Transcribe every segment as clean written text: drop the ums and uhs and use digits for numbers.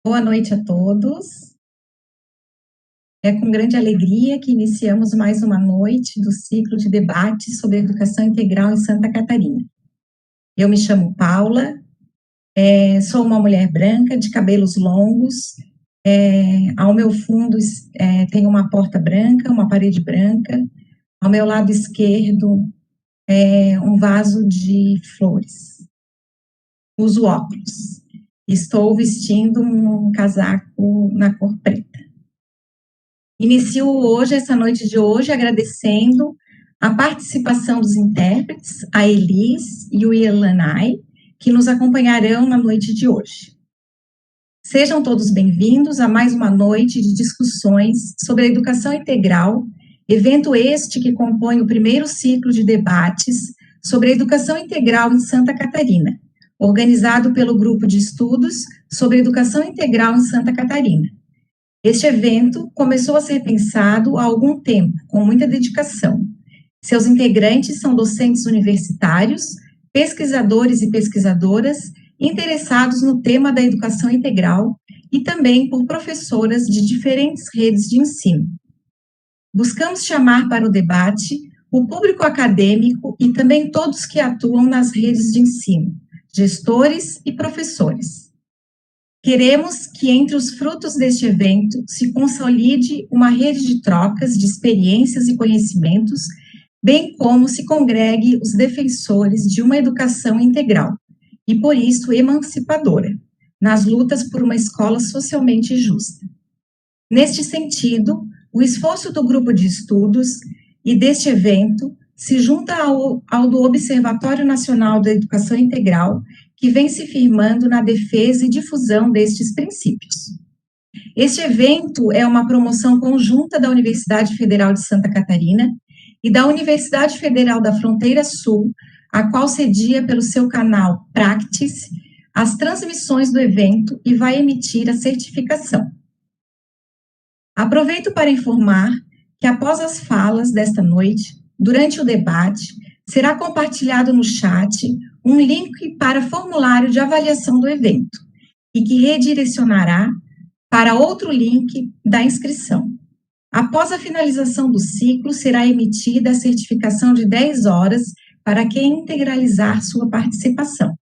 Boa noite a todos. É com grande alegria que iniciamos mais uma noite do ciclo de debates sobre educação integral em Santa Catarina. Eu me chamo Paula, sou uma mulher branca de cabelos longos, ao meu fundo tem uma porta branca, uma parede branca, ao meu lado esquerdo um vaso de flores. Uso óculos. Estou vestindo um casaco na cor preta. Inicio hoje, essa noite de hoje, agradecendo a participação dos intérpretes, a Elis e o Ielanai, que nos acompanharão na noite de hoje. Sejam todos bem-vindos a mais uma noite de discussões sobre a educação integral, evento este que compõe o primeiro ciclo de debates sobre a educação integral em Santa Catarina, organizado pelo Grupo de Estudos sobre Educação Integral em Santa Catarina. Este evento começou a ser pensado há algum tempo, com muita dedicação. Seus integrantes são docentes universitários, pesquisadores e pesquisadoras interessados no tema da educação integral e também por professoras de diferentes redes de ensino. Buscamos chamar para o debate o público acadêmico e também todos que atuam nas redes de ensino, gestores e professores. Queremos que entre os frutos deste evento se consolide uma rede de trocas de experiências e conhecimentos, bem como se congregue os defensores de uma educação integral, e por isso emancipadora, nas lutas por uma escola socialmente justa. Neste sentido, o esforço do grupo de estudos e deste evento se junta ao do Observatório Nacional da Educação Integral, que vem se firmando na defesa e difusão destes princípios. Este evento é uma promoção conjunta da Universidade Federal de Santa Catarina e da Universidade Federal da Fronteira Sul, a qual cedia pelo seu canal Practice as transmissões do evento e vai emitir a certificação. Aproveito para informar que após as falas desta noite, durante o debate, será compartilhado no chat um link para formulário de avaliação do evento e que redirecionará para outro link da inscrição. Após a finalização do ciclo, será emitida a certificação de 10 horas para quem integralizar sua participação.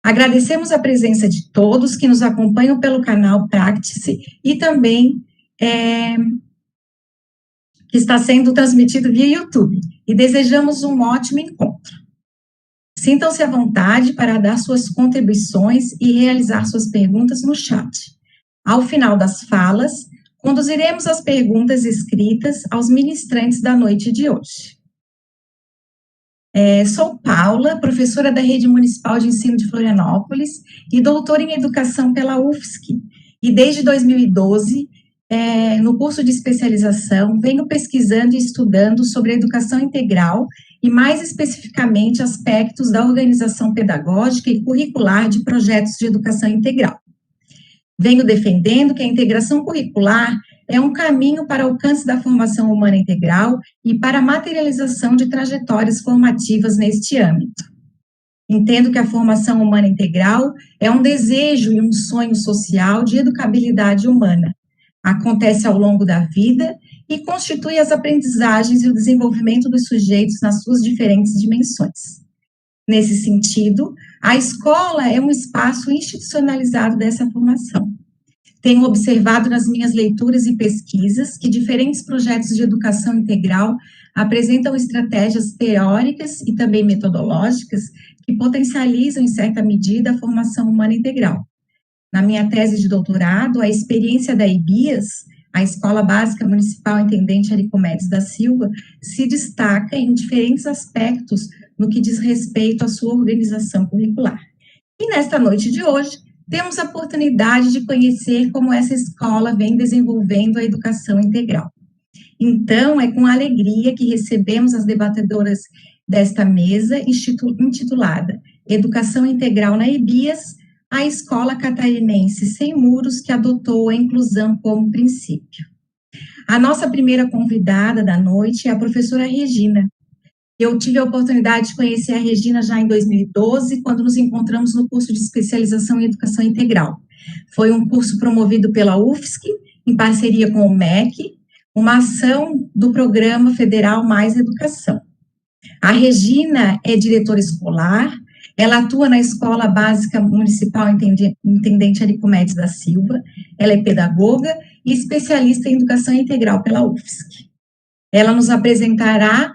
Agradecemos a presença de todos que nos acompanham pelo canal Practice e também que está sendo transmitido via YouTube, e desejamos um ótimo encontro. Sintam-se à vontade para dar suas contribuições e realizar suas perguntas no chat. Ao final das falas, conduziremos as perguntas escritas aos ministrantes da noite de hoje. Sou Paula, professora da Rede Municipal de Ensino de Florianópolis e doutora em Educação pela UFSC, e desde 2012, no curso de especialização, venho pesquisando e estudando sobre a educação integral e, mais especificamente, aspectos da organização pedagógica e curricular de projetos de educação integral. Venho defendendo que a integração curricular é um caminho para o alcance da formação humana integral e para a materialização de trajetórias formativas neste âmbito. Entendo que a formação humana integral é um desejo e um sonho social de educabilidade humana. Acontece ao longo da vida e constitui as aprendizagens e o desenvolvimento dos sujeitos nas suas diferentes dimensões. Nesse sentido, a escola é um espaço institucionalizado dessa formação. Tenho observado nas minhas leituras e pesquisas que diferentes projetos de educação integral apresentam estratégias teóricas e também metodológicas que potencializam, em certa medida, a formação humana integral. Na minha tese de doutorado, a experiência da EBIAS, a Escola Básica Municipal Intendente Aricomedes da Silva, se destaca em diferentes aspectos no que diz respeito à sua organização curricular. E nesta noite de hoje, temos a oportunidade de conhecer como essa escola vem desenvolvendo a educação integral. Então, é com alegria que recebemos as debatedoras desta mesa, intitulada Educação Integral na EBIAS, a escola catarinense sem muros que adotou a inclusão como princípio. A nossa primeira convidada da noite é a professora Regina. Eu tive a oportunidade de conhecer a Regina já em 2012, quando nos encontramos no curso de especialização em educação integral. Foi um curso promovido pela UFSC, em parceria com o MEC, uma ação do Programa Federal Mais Educação. A Regina é diretora escolar, ela atua na Escola Básica Municipal Intendente Aricomedes da Silva, ela é pedagoga e especialista em educação integral pela UFSC. Ela nos apresentará,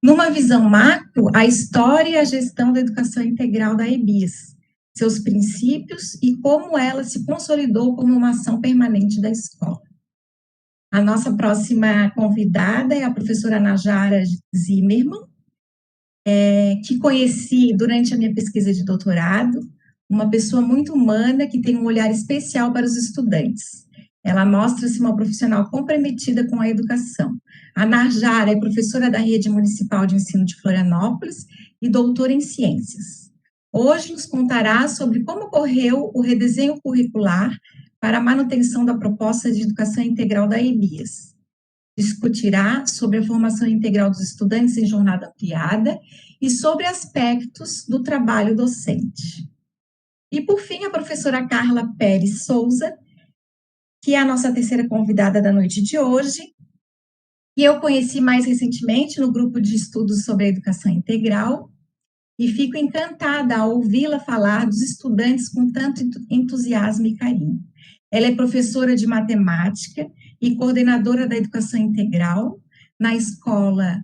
numa visão macro, a história e a gestão da educação integral da EBIAS, seus princípios e como ela se consolidou como uma ação permanente da escola. A nossa próxima convidada é a professora Najara Zimmermann, que conheci durante a minha pesquisa de doutorado, uma pessoa muito humana que tem um olhar especial para os estudantes. Ela mostra-se uma profissional comprometida com a educação. A Najara é professora da Rede Municipal de Ensino de Florianópolis e doutora em Ciências. Hoje nos contará sobre como ocorreu o redesenho curricular para a manutenção da proposta de educação integral da EBIAS. Discutirá sobre a formação integral dos estudantes em jornada ampliada e sobre aspectos do trabalho docente. E, por fim, a professora Carla Pérez Souza, que é a nossa terceira convidada da noite de hoje, e eu conheci mais recentemente no grupo de estudos sobre a educação integral, e fico encantada ao ouvi-la falar dos estudantes com tanto entusiasmo e carinho. Ela é professora de matemática e coordenadora da educação integral na Escola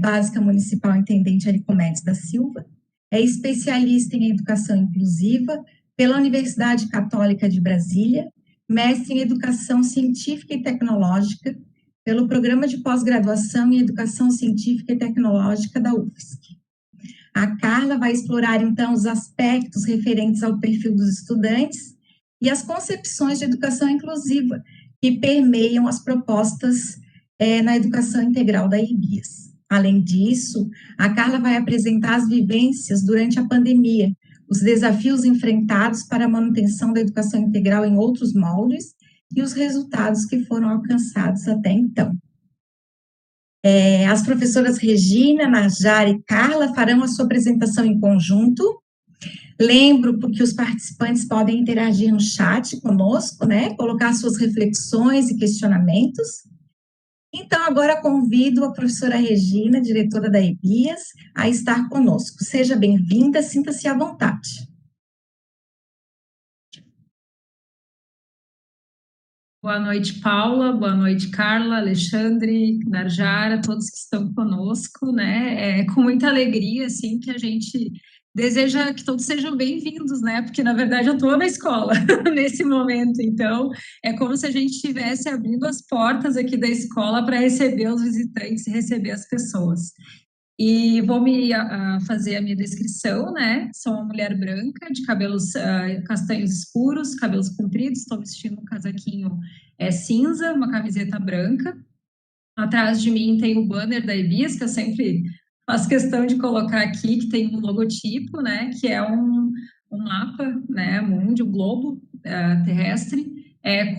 Básica Municipal Intendente Aricomedes da Silva, é especialista em educação inclusiva pela Universidade Católica de Brasília, mestre em educação científica e tecnológica pelo Programa de Pós-Graduação em Educação Científica e Tecnológica da UFSC. A Carla vai explorar, então, os aspectos referentes ao perfil dos estudantes e as concepções de educação inclusiva que permeiam as propostas na educação integral da EBIAS. Além disso, a Carla vai apresentar as vivências durante a pandemia, os desafios enfrentados para a manutenção da educação integral em outros moldes e os resultados que foram alcançados até então. As professoras Regina, Najara e Carla farão a sua apresentação em conjunto. Lembro porque os participantes podem interagir no chat conosco, né? Colocar suas reflexões e questionamentos. Então, agora convido a professora Regina, diretora da EBIAS, a estar conosco. Seja bem-vinda, sinta-se à vontade. Boa noite, Paula, boa noite, Carla, Alexandre, Narjara, todos que estão conosco, né? É com muita alegria, assim, que a gente deseja que todos sejam bem-vindos, né? Porque, na verdade, eu estou na escola nesse momento, então é como se a gente estivesse abrindo as portas aqui da escola para receber os visitantes e receber as pessoas. E vou fazer a minha descrição, né? Sou uma mulher branca, de cabelos castanhos escuros, cabelos compridos, estou vestindo um casaquinho cinza, uma camiseta branca. Atrás de mim tem o banner da EBIAS, que eu sempre faço questão de colocar aqui, que tem um logotipo, né? Que é um mapa, né? Mundi, um globo terrestre,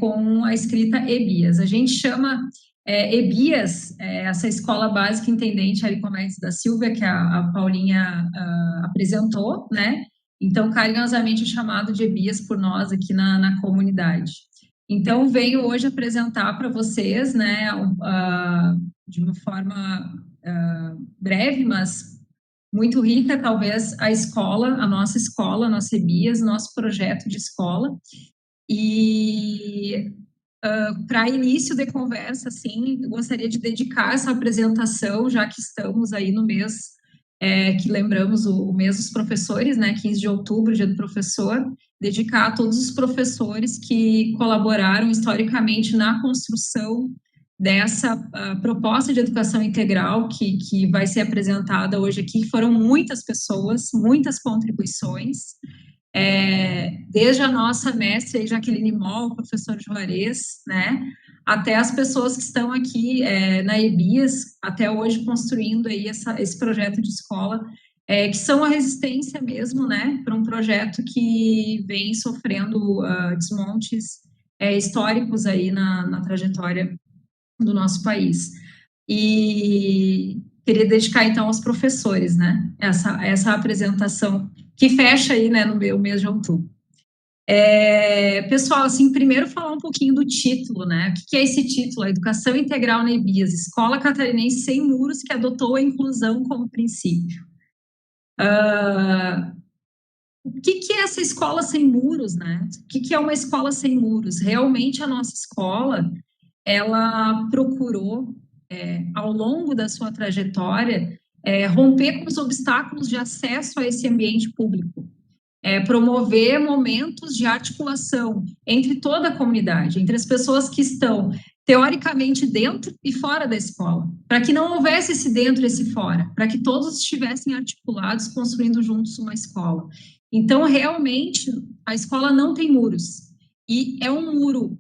com a escrita EBIAS. A gente chama EBIAS, essa Escola Básica Intendente Aricomedes da Silva, que a Paulinha apresentou, né? Então, carinhosamente chamado de EBIAS por nós aqui na comunidade. Então, venho hoje apresentar para vocês, né, de uma forma breve, mas muito rica, talvez, a escola, a nossa EBIAS, nosso projeto de escola. E para início de conversa, assim, eu gostaria de dedicar essa apresentação, já que estamos aí no mês que lembramos o mês dos professores, né, 15 de outubro, dia do professor, dedicar a todos os professores que colaboraram historicamente na construção dessa proposta de educação integral que vai ser apresentada hoje aqui. Foram muitas pessoas, muitas contribuições, desde a nossa mestre Jaqueline Moll, professor Juarez, né, até as pessoas que estão aqui na EBIAS, até hoje construindo aí esse projeto de escola, que são a resistência mesmo, né, para um projeto que vem sofrendo desmontes históricos aí na trajetória do nosso país. E queria dedicar, então, aos professores, né, essa apresentação, que fecha aí, né, no mês de outubro. Pessoal, assim, primeiro falar um pouquinho do título, né? O que é esse título? A Educação Integral na EBIAS, Escola Catarinense Sem Muros, que adotou a inclusão como princípio. O que é essa escola sem muros, né? O que é uma escola sem muros? Realmente a nossa escola, ela procurou, ao longo da sua trajetória, romper com os obstáculos de acesso a esse ambiente público. Promover momentos de articulação entre toda a comunidade, entre as pessoas que estão teoricamente dentro e fora da escola, para que não houvesse esse dentro e esse fora, para que todos estivessem articulados, construindo juntos uma escola. Então, realmente, a escola não tem muros, e é um muro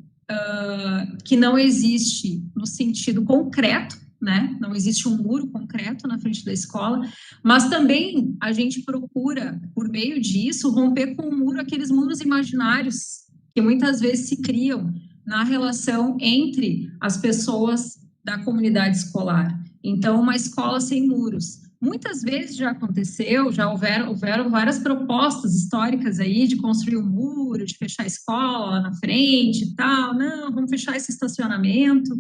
que não existe no sentido concreto, né? Não existe um muro concreto na frente da escola, mas também a gente procura, por meio disso, romper com o muro, aqueles muros imaginários que muitas vezes se criam na relação entre as pessoas da comunidade escolar. Então, uma escola sem muros. Muitas vezes já aconteceu, já houveram várias propostas históricas aí de construir um muro, de fechar a escola lá na frente e tal. Não, vamos fechar esse estacionamento.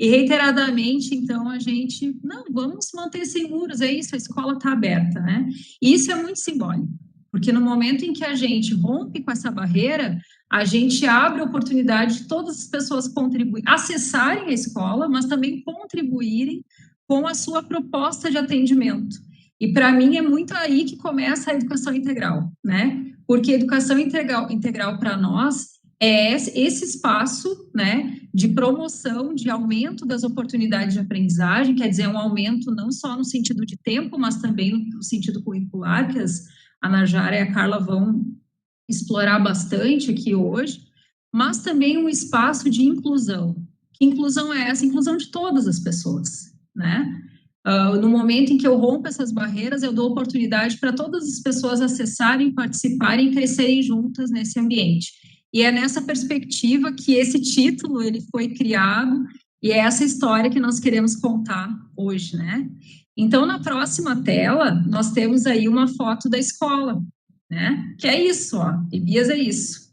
E reiteradamente, então, a gente, não, vamos manter sem muros, é isso, a escola está aberta, né? E isso é muito simbólico, porque no momento em que a gente rompe com essa barreira, a gente abre a oportunidade de todas as pessoas contribuírem, acessarem a escola, mas também contribuírem com a sua proposta de atendimento. E para mim é muito aí que começa a educação integral, né? Porque educação integral para nós é esse espaço, né, de promoção, de aumento das oportunidades de aprendizagem, quer dizer, um aumento não só no sentido de tempo, mas também no sentido curricular, que a Narjara e a Carla vão explorar bastante aqui hoje, mas também um espaço de inclusão. Que inclusão é essa? Inclusão de todas as pessoas, né? No momento em que eu rompo essas barreiras, eu dou oportunidade para todas as pessoas acessarem, participarem e crescerem juntas nesse ambiente. E é nessa perspectiva que esse título ele foi criado e é essa história que nós queremos contar hoje, né? Então, na próxima tela, nós temos aí uma foto da escola, né? Que é isso, ó, EBIAS é isso.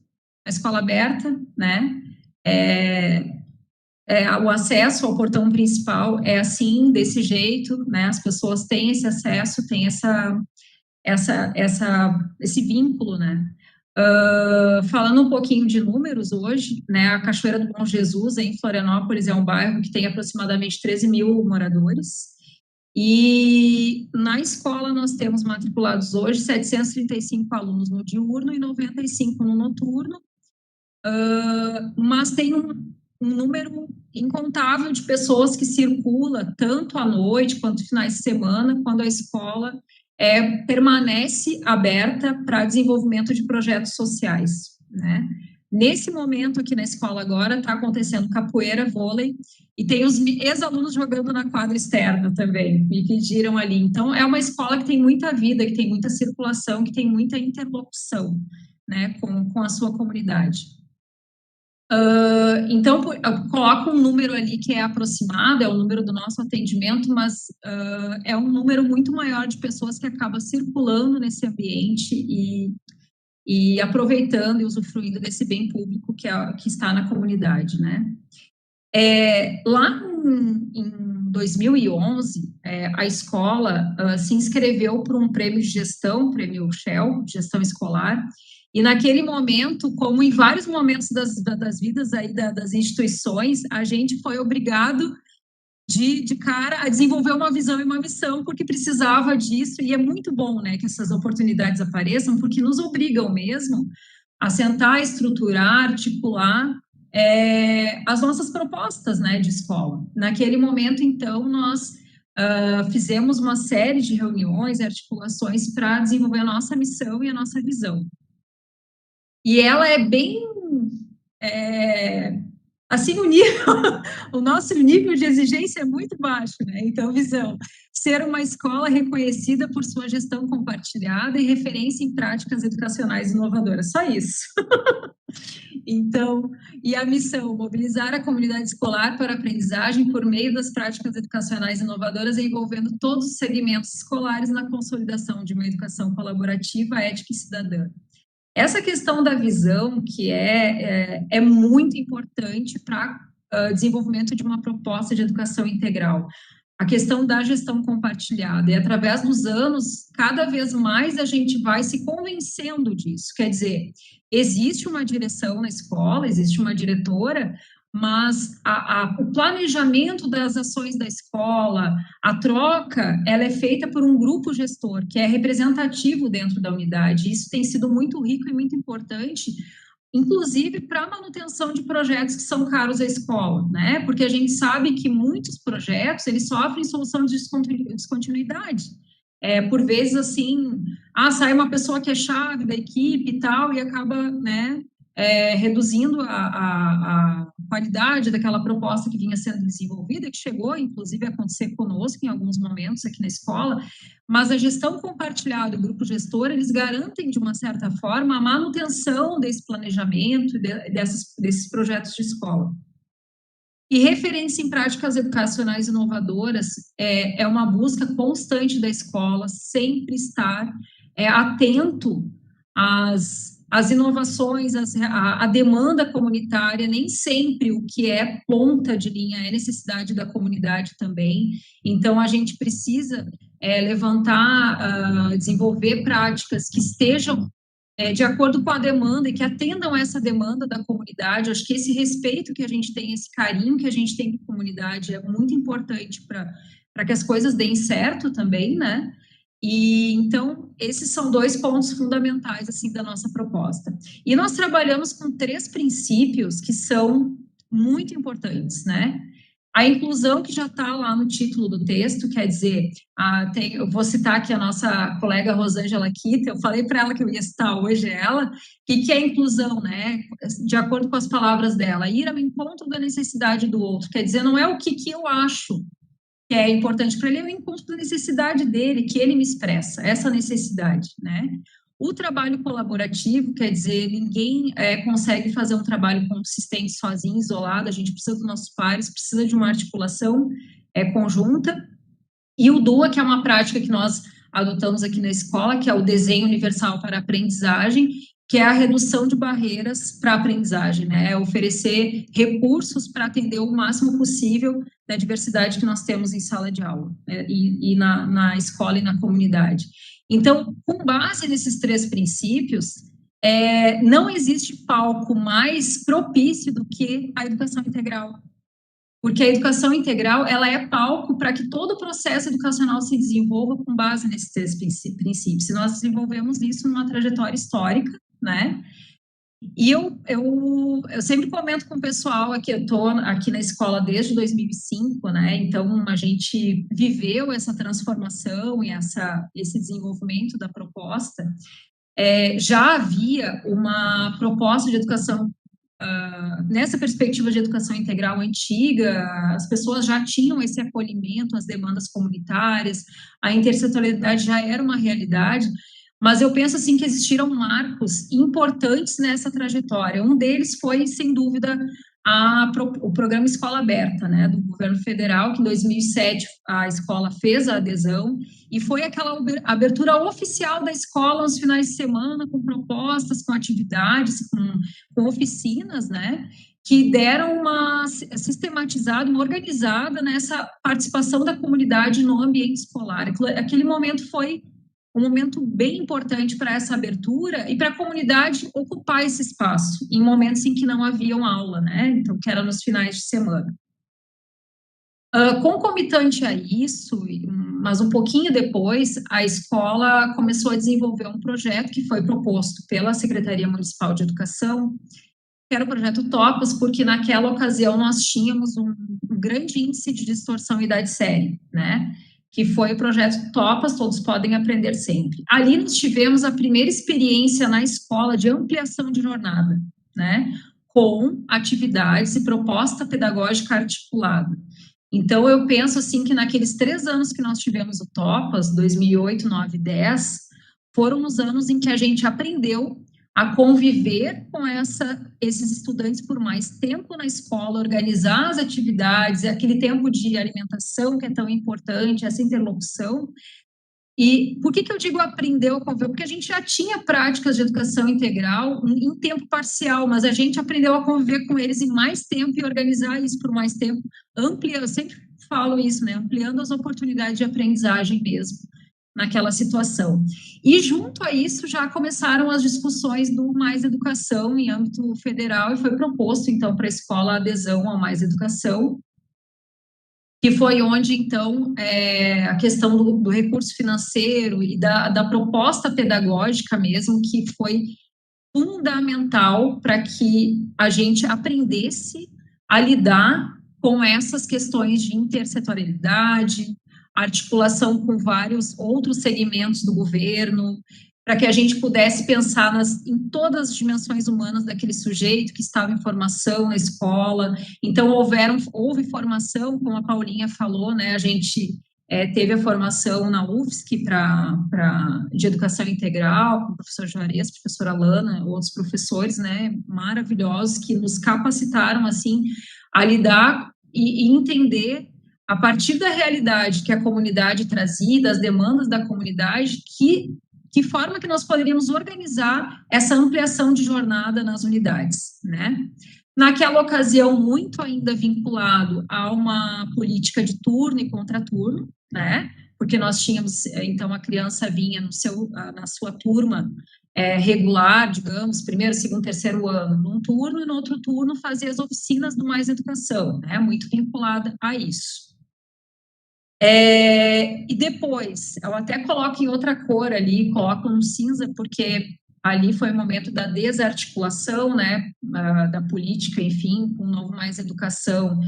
A escola aberta, né? O acesso ao portão principal é assim, desse jeito, né? As pessoas têm esse acesso, têm esse vínculo, né? Falando um pouquinho de números hoje, né? A Cachoeira do Bom Jesus, em Florianópolis, é um bairro que tem aproximadamente 13 mil moradores. E na escola nós temos matriculados hoje 735 alunos no diurno e 95 no noturno, mas tem um número incontável de pessoas que circula tanto à noite quanto finais de semana, quando a escola permanece aberta para desenvolvimento de projetos sociais, né? Nesse momento aqui na escola agora está acontecendo capoeira, vôlei, e tem os ex-alunos jogando na quadra externa também, me pediram ali. Então, é uma escola que tem muita vida, que tem muita circulação, que tem muita interlocução, né, com a sua comunidade. Então, eu coloco um número ali que é aproximado, é o número do nosso atendimento, mas é um número muito maior de pessoas que acabam circulando nesse ambiente e aproveitando e usufruindo desse bem público que está na comunidade, né? Lá em 2011, a escola se inscreveu para um prêmio de gestão, prêmio Shell, de gestão escolar, e naquele momento, como em vários momentos das vidas aí das instituições, a gente foi obrigado de cara a desenvolver uma visão e uma missão, porque precisava disso, e é muito bom, né, que essas oportunidades apareçam, porque nos obrigam mesmo a sentar, estruturar, articular as nossas propostas, né, de escola. Naquele momento, então, nós fizemos uma série de reuniões e articulações para desenvolver a nossa missão e a nossa visão. E ela é bem, assim, o nosso nível de exigência é muito baixo, né? Então, visão, ser uma escola reconhecida por sua gestão compartilhada e referência em práticas educacionais inovadoras, só isso. Então, e a missão, mobilizar a comunidade escolar para a aprendizagem por meio das práticas educacionais inovadoras, envolvendo todos os segmentos escolares na consolidação de uma educação colaborativa, ética e cidadã. Essa questão da visão, que é muito importante para desenvolvimento de uma proposta de educação integral. A questão da gestão compartilhada, e através dos anos, cada vez mais a gente vai se convencendo disso. Quer dizer, existe uma direção na escola, existe uma diretora, mas o planejamento das ações da escola, a troca, ela é feita por um grupo gestor, que é representativo dentro da unidade. Isso tem sido muito rico e muito importante, inclusive para a manutenção de projetos que são caros à escola, né? Porque a gente sabe que muitos projetos, eles sofrem solução de descontinuidade. Por vezes, assim, sai uma pessoa que é chave da equipe e tal, e acaba, né, reduzindo a qualidade daquela proposta que vinha sendo desenvolvida, que chegou, inclusive, a acontecer conosco em alguns momentos aqui na escola, mas a gestão compartilhada, o grupo gestor, eles garantem, de uma certa forma, a manutenção desse planejamento, desses projetos de escola. E referência em práticas educacionais inovadoras é uma busca constante da escola, sempre estar atento às inovações, à demanda comunitária. Nem sempre o que é ponta de linha é necessidade da comunidade também. Então, a gente precisa desenvolver práticas que estejam de acordo com a demanda e que atendam a essa demanda da comunidade. Acho que esse respeito que a gente tem, esse carinho que a gente tem com a comunidade é muito importante para que as coisas deem certo também, né? E, então, esses são 2 pontos fundamentais, assim, da nossa proposta. E nós trabalhamos com 3 princípios que são muito importantes, né? A inclusão, que já está lá no título do texto, quer dizer, eu vou citar aqui a nossa colega Rosângela Kita, eu falei para ela que eu ia citar hoje ela, que é a inclusão, né? De acordo com as palavras dela, ir ao encontro da necessidade do outro, quer dizer, não é o que eu acho que é importante para ele, é o encontro da necessidade dele, que ele me expressa, essa necessidade, né? O trabalho colaborativo, quer dizer, ninguém consegue fazer um trabalho consistente sozinho, isolado, a gente precisa dos nossos pares, precisa de uma articulação conjunta. E o DUA, que é uma prática que nós adotamos aqui na escola, que é o desenho universal para a aprendizagem, que é a redução de barreiras para a aprendizagem, né? É oferecer recursos para atender o máximo possível da diversidade que nós temos em sala de aula, e na escola e na comunidade. Então, com base nesses 3 princípios, não existe palco mais propício do que a educação integral. Porque a educação integral, ela é palco para que todo o processo educacional se desenvolva com base nesses 3 princípios. E nós desenvolvemos isso numa trajetória histórica, né? E eu sempre comento com o pessoal aqui, eu estou aqui na escola desde 2005, né? Então, a gente viveu essa transformação e esse desenvolvimento da proposta. Já havia uma proposta de educação, nessa perspectiva de educação integral antiga, as pessoas já tinham esse acolhimento às demandas comunitárias, a intersetorialidade já era uma realidade, mas eu penso assim que existiram marcos importantes nessa trajetória. Um deles foi, sem dúvida, o programa Escola Aberta, né, do governo federal, que em 2007 a escola fez a adesão, e foi aquela abertura oficial da escola nos finais de semana, com propostas, com atividades, com oficinas, né, que deram uma sistematizada, uma organizada nessa participação da comunidade no ambiente escolar. Aquele momento foi um momento bem importante para essa abertura e para a comunidade ocupar esse espaço em momentos em que não haviam aula, né? Então, que era nos finais de semana. Concomitante a isso, mas um pouquinho depois, a escola começou a desenvolver um projeto que foi proposto pela Secretaria Municipal de Educação, que era o projeto TOPAS, porque naquela ocasião nós tínhamos um grande índice de distorção idade-série, né? Que foi o projeto TOPAS, Todos Podem Aprender Sempre. Ali nós tivemos a primeira experiência na escola de ampliação de jornada, né, com atividades e proposta pedagógica articulada. Então, eu penso assim que naqueles 3 anos que nós tivemos o TOPAS, 2008, 2009 e 2010, foram os anos em que a gente aprendeu a conviver com esses estudantes por mais tempo na escola, organizar as atividades, aquele tempo de alimentação que é tão importante, essa interlocução. E por que eu digo aprendeu a conviver? Porque a gente já tinha práticas de educação integral em tempo parcial, mas a gente aprendeu a conviver com eles em mais tempo e organizar isso por mais tempo, ampliando, eu sempre falo isso, né? Ampliando as oportunidades de aprendizagem mesmo naquela situação. E junto a isso já começaram as discussões do Mais Educação em âmbito federal e foi proposto então para a escola a adesão ao Mais Educação, que foi onde, então, a questão do recurso financeiro e da proposta pedagógica mesmo, que foi fundamental para que a gente aprendesse a lidar com essas questões de intersetorialidade, articulação com vários outros segmentos do governo, para que a gente pudesse pensar em todas as dimensões humanas daquele sujeito que estava em formação na escola. Então, houve formação, como a Paulinha falou, né? A gente teve a formação na UFSC de educação integral, com o professor Juarez, professora Lana, outros professores, né, maravilhosos, que nos capacitaram, assim, a lidar e entender, a partir da realidade que a comunidade trazia, das demandas da comunidade, que forma que nós poderíamos organizar essa ampliação de jornada nas unidades, né? Naquela ocasião, muito ainda vinculado a uma política de turno e contraturno, né? Porque nós tínhamos, então, a criança vinha na sua turma regular, digamos, primeiro, segundo, terceiro ano, num turno, e no outro turno fazia as oficinas do Mais Educação, né? Muito vinculada a isso. E depois, eu até coloco em outra cor ali, coloco no cinza, porque ali foi o momento da desarticulação, né, da política, enfim, com o novo Mais Educação,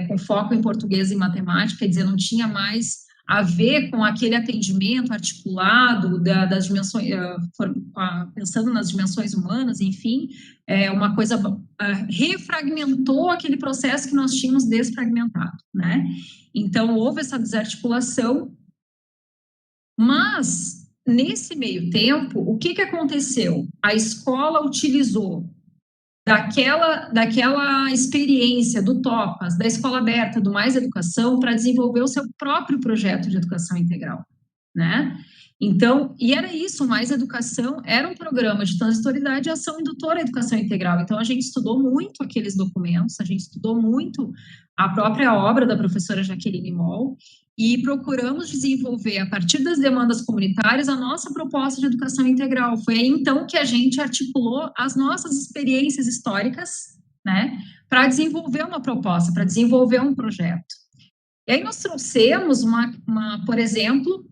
com foco em português e matemática, quer dizer, não tinha mais a ver com aquele atendimento articulado das dimensões, pensando nas dimensões humanas, enfim, uma coisa refragmentou aquele processo que nós tínhamos desfragmentado, né? Então, houve essa desarticulação, mas, nesse meio tempo, o que aconteceu? A escola utilizou daquela experiência do TOPAS, da Escola Aberta, do Mais Educação, para desenvolver o seu próprio projeto de educação integral, né? Então, e era isso, o Mais Educação era um programa de transitoriedade e ação indutora à educação integral. Então, a gente estudou muito aqueles documentos, a gente estudou muito a própria obra da professora Jaqueline Moll e procuramos desenvolver, a partir das demandas comunitárias, a nossa proposta de educação integral. Foi aí, então, que a gente articulou as nossas experiências históricas, né, para desenvolver uma proposta, para desenvolver um projeto. E aí nós trouxemos, por exemplo,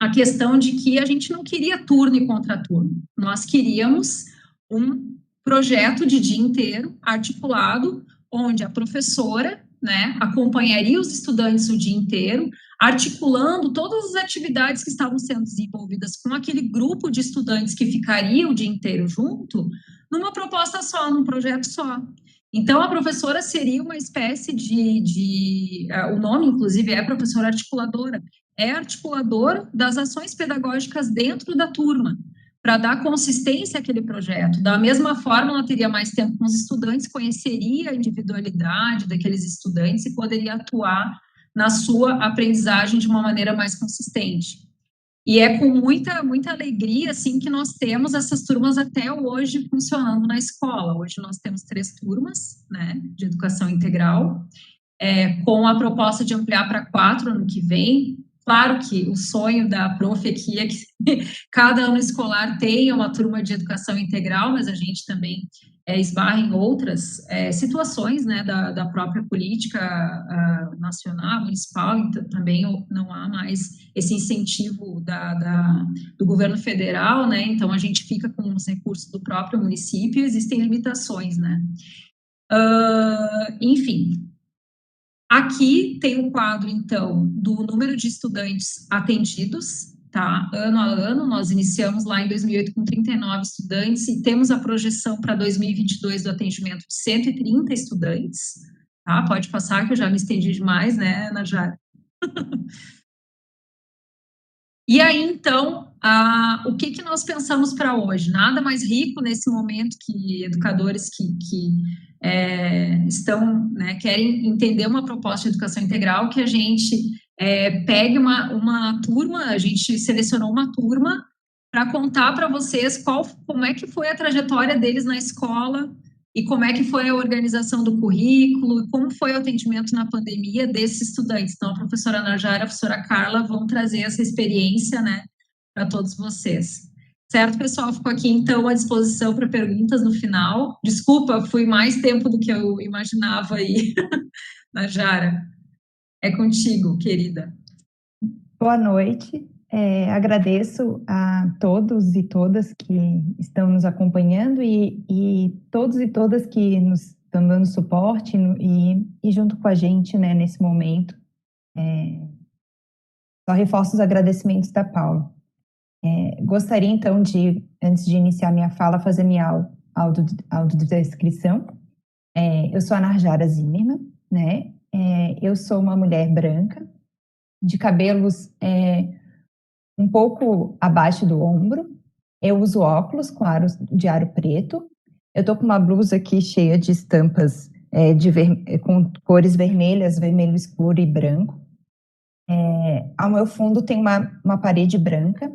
a questão de que a gente não queria turno e contraturno. Nós queríamos um projeto de dia inteiro articulado, onde a professora, né, acompanharia os estudantes o dia inteiro, articulando todas as atividades que estavam sendo desenvolvidas com aquele grupo de estudantes que ficaria o dia inteiro junto, numa proposta só, num projeto só. Então, a professora seria uma espécie o nome, inclusive, é professora articuladora, é articulador das ações pedagógicas dentro da turma, para dar consistência àquele projeto. Da mesma forma, ela teria mais tempo com os estudantes, conheceria a individualidade daqueles estudantes e poderia atuar na sua aprendizagem de uma maneira mais consistente. E é com muita alegria, assim, que nós temos essas turmas até hoje funcionando na escola. Hoje nós temos 3 turmas, né, de educação integral, com a proposta de ampliar para 4 ano que vem. Claro que o sonho da prof aqui é que cada ano escolar tenha uma turma de educação integral, mas a gente também esbarra em outras situações, né, da própria política nacional, municipal, então, também não há mais esse incentivo do governo federal, né, então a gente fica com os recursos do próprio município e existem limitações, né. Enfim, aqui tem um quadro, então, do número de estudantes atendidos, tá? Ano a ano, nós iniciamos lá em 2008 com 39 estudantes e temos a projeção para 2022 do atendimento de 130 estudantes, tá? Pode passar, que eu já me estendi demais, né, Ana Jara? E aí, então, o que nós pensamos para hoje? Nada mais rico nesse momento que educadores que estão, né, querem entender uma proposta de educação integral, que a gente pegue uma turma, a gente selecionou uma turma para contar para vocês como é que foi a trajetória deles na escola e como é que foi a organização do currículo, como foi o atendimento na pandemia desses estudantes. Então, a professora Narjara e a professora Carla vão trazer essa experiência, né, para todos vocês. Certo, pessoal? Fico aqui, então, à disposição para perguntas no final. Desculpa, fui mais tempo do que eu imaginava aí, Narjara. É contigo, querida. Boa noite. Agradeço a todos e todas que estão nos acompanhando e todos e todas que nos estão dando suporte e junto com a gente, né, nesse momento. Só reforço os agradecimentos da Paula. Gostaria, então, antes de iniciar minha fala, fazer minha audiodescrição. Eu sou a Narjara Zimmermann, né? Eu sou uma mulher branca, de cabelos um pouco abaixo do ombro. Eu uso óculos de aro preto. Eu estou com uma blusa aqui cheia de estampas com cores vermelhas, vermelho escuro e branco. Ao meu fundo tem uma parede branca.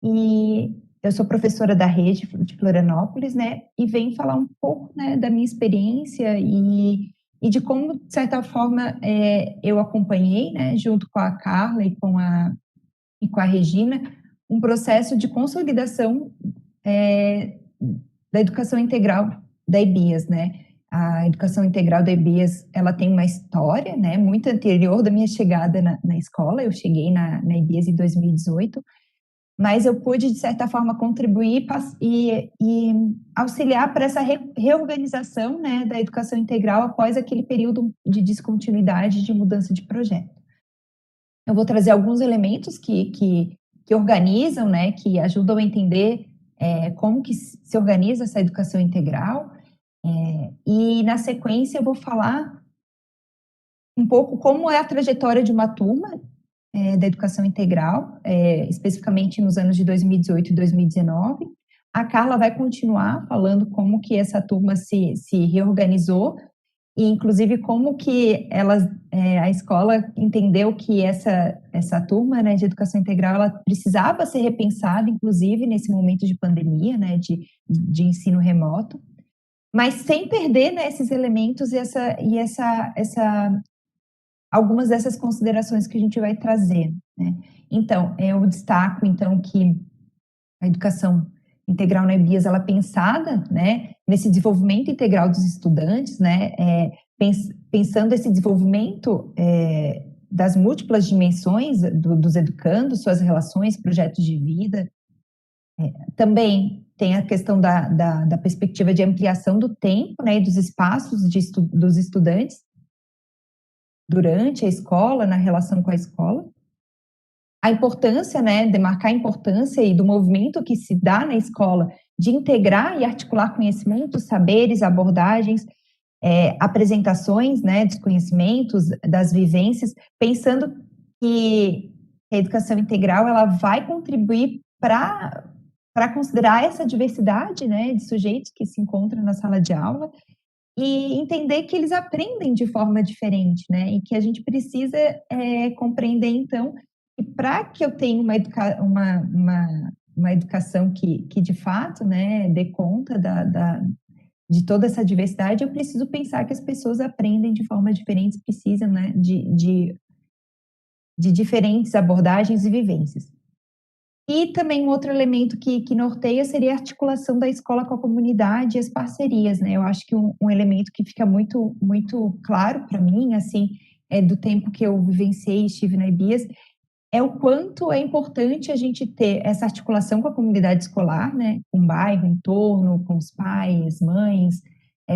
E eu sou professora da rede de Florianópolis, né? E venho falar um pouco, né, da minha experiência e de como, de certa forma, eu acompanhei, né, junto com a Carla e com a Regina, um processo de consolidação da educação integral da EBIAS, né? A educação integral da EBIAS, ela tem uma história, né, muito anterior da minha chegada na escola. Eu cheguei na EBIAS em 2018, mas eu pude, de certa forma, contribuir e auxiliar para essa reorganização, né, da educação integral após aquele período de descontinuidade, de mudança de projeto. Eu vou trazer alguns elementos que organizam, né, que ajudam a entender como que se organiza essa educação integral, e, na sequência, eu vou falar um pouco como é a trajetória de uma turma da educação integral, especificamente nos anos de 2018 e 2019. A Carla vai continuar falando como que essa turma se reorganizou e, inclusive, como que a escola entendeu que essa turma, né, de educação integral, ela precisava ser repensada, inclusive, nesse momento de pandemia, né, de ensino remoto, mas sem perder, né, esses elementos e algumas dessas considerações que a gente vai trazer, né? Então, eu destaco, então, que a educação integral na EBIAS, ela é pensada, né, nesse desenvolvimento integral dos estudantes, né, pensando esse desenvolvimento das múltiplas dimensões dos educandos, suas relações, projetos de vida. Também tem a questão da perspectiva de ampliação do tempo, né, e dos espaços dos estudantes durante a escola, na relação com a escola. A importância, né, demarcar a importância e do movimento que se dá na escola de integrar e articular conhecimentos, saberes, abordagens, apresentações, né, dos conhecimentos, das vivências, pensando que a educação integral ela vai contribuir para considerar essa diversidade, né, de sujeitos que se encontram na sala de aula e entender que eles aprendem de forma diferente, né, e que a gente precisa compreender, então, que para que eu tenha uma educação que de fato, né, dê conta de toda essa diversidade, eu preciso pensar que as pessoas aprendem de forma diferente, precisam, né, de diferentes abordagens e vivências. E também um outro elemento que norteia seria a articulação da escola com a comunidade e as parcerias, né? Eu acho que um elemento que fica muito, muito claro para mim, assim, do tempo que eu vivenciei e estive na EBIAS, é o quanto é importante a gente ter essa articulação com a comunidade escolar, né? Com o bairro, entorno, com os pais, mães,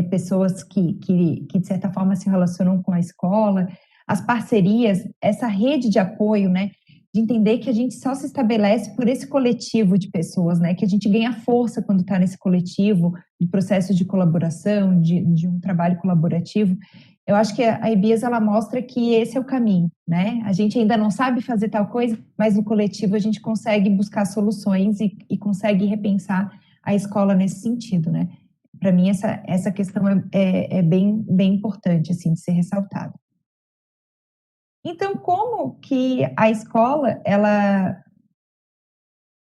pessoas que, de certa forma, se relacionam com a escola, as parcerias, essa rede de apoio, né? De entender que a gente só se estabelece por esse coletivo de pessoas, né? Que a gente ganha força quando está nesse coletivo, de processo de colaboração, de um trabalho colaborativo. Eu acho que a IBIAS, ela mostra que esse é o caminho, né? A gente ainda não sabe fazer tal coisa, mas no coletivo a gente consegue buscar soluções e consegue repensar a escola nesse sentido, né? Para mim, essa questão é bem importante, assim, de ser ressaltada. Então, como que a escola, ela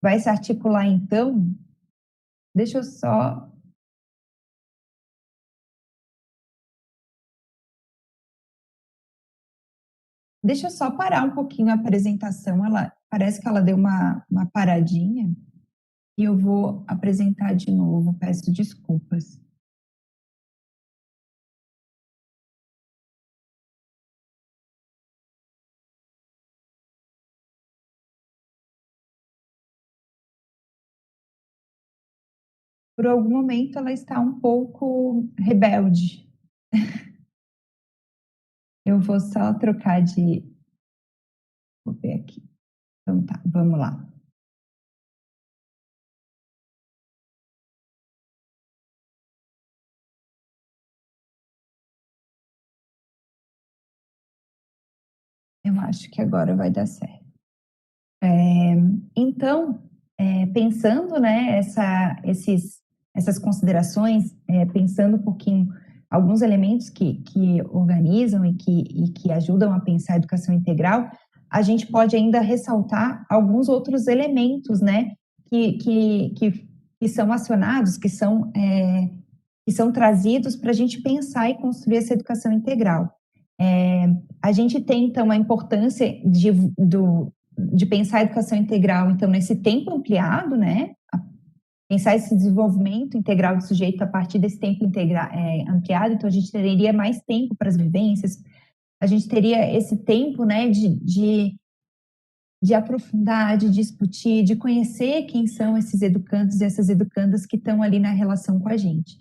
vai se articular, então? Deixa eu só... Deixa eu só parar um pouquinho a apresentação, ela parece que ela deu uma paradinha, e eu vou apresentar de novo, peço desculpas. Por algum momento ela está um pouco rebelde. Eu vou só trocar de... Vou ver aqui. Então tá, vamos lá. Eu acho que agora vai dar certo. Então, pensando, né, essas considerações, pensando um pouquinho alguns elementos que organizam e que ajudam a pensar a educação integral, a gente pode ainda ressaltar alguns outros elementos, né, que são acionados, que são trazidos para a gente pensar e construir essa educação integral. A gente tem, então, a importância de pensar a educação integral, então, nesse tempo ampliado, né? Pensar esse desenvolvimento integral do sujeito a partir desse tempo ampliado, então a gente teria mais tempo para as vivências, a gente teria esse tempo, né, de aprofundar, de discutir, de conhecer quem são esses educandos e essas educandas que estão ali na relação com a gente.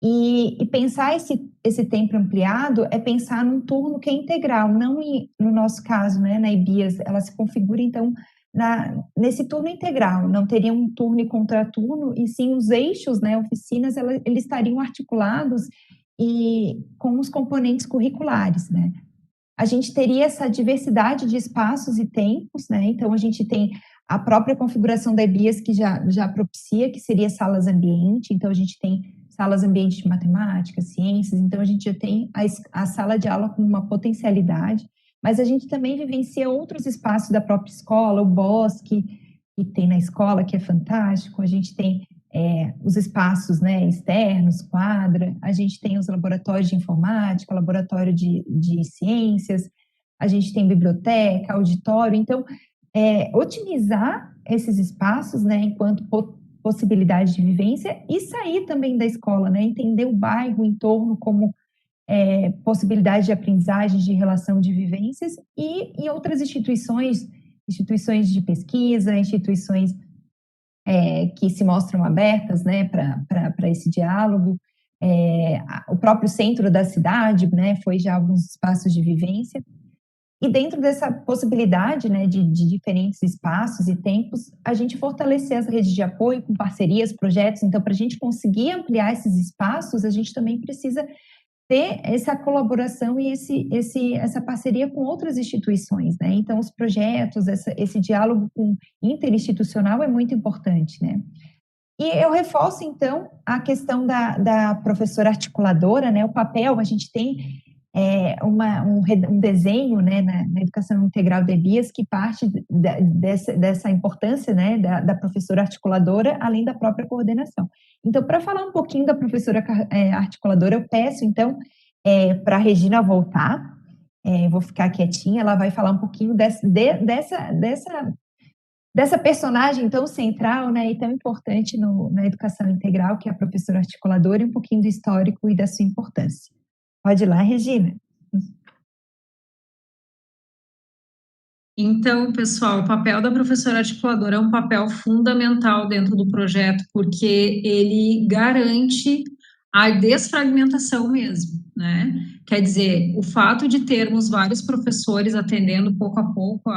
E pensar esse tempo ampliado é pensar num turno que é integral, não no nosso caso, né, na IBIAS, ela se configura, então, nesse turno integral, não teria um turno e contraturno, e sim os eixos, né, oficinas, eles estariam articulados e com os componentes curriculares, né. A gente teria essa diversidade de espaços e tempos, né, então a gente tem a própria configuração da IBIAS que já propicia, que seria salas ambiente, então a gente tem salas ambiente de matemática, ciências, então a gente já tem a sala de aula com uma potencialidade, mas a gente também vivencia outros espaços da própria escola, o bosque que tem na escola, que é fantástico, a gente tem os espaços, né, externos, quadra, a gente tem os laboratórios de informática, laboratório de ciências, a gente tem biblioteca, auditório, então, otimizar esses espaços, né, enquanto possibilidade de vivência e sair também da escola, né, entender o bairro, o entorno como possibilidade de aprendizagem, de relação de vivências e outras instituições de pesquisa, instituições que se mostram abertas, né, para esse diálogo, o próprio centro da cidade, né, foi já alguns espaços de vivência, e dentro dessa possibilidade, né, de diferentes espaços e tempos, a gente fortalecer as redes de apoio com parcerias, projetos, então, para a gente conseguir ampliar esses espaços, a gente também precisa ter essa colaboração e essa parceria com outras instituições, né? Então, os projetos, esse diálogo interinstitucional é muito importante, né? E eu reforço, então, a questão da professora articuladora, né? O papel, a gente tem um desenho, né, na educação integral de EBIAS que parte dessa importância, né, da professora articuladora, além da própria coordenação. Então, para falar um pouquinho da professora articuladora, eu peço, então, para a Regina voltar, vou ficar quietinha, ela vai falar um pouquinho dessa personagem tão central, né, e tão importante na educação integral, que é a professora articuladora, e um pouquinho do histórico e da sua importância. Pode ir lá, Regina. Então, pessoal, o papel da professora articuladora é um papel fundamental dentro do projeto, porque ele garante a desfragmentação mesmo, né? Quer dizer, o fato de termos vários professores atendendo pouco a pouco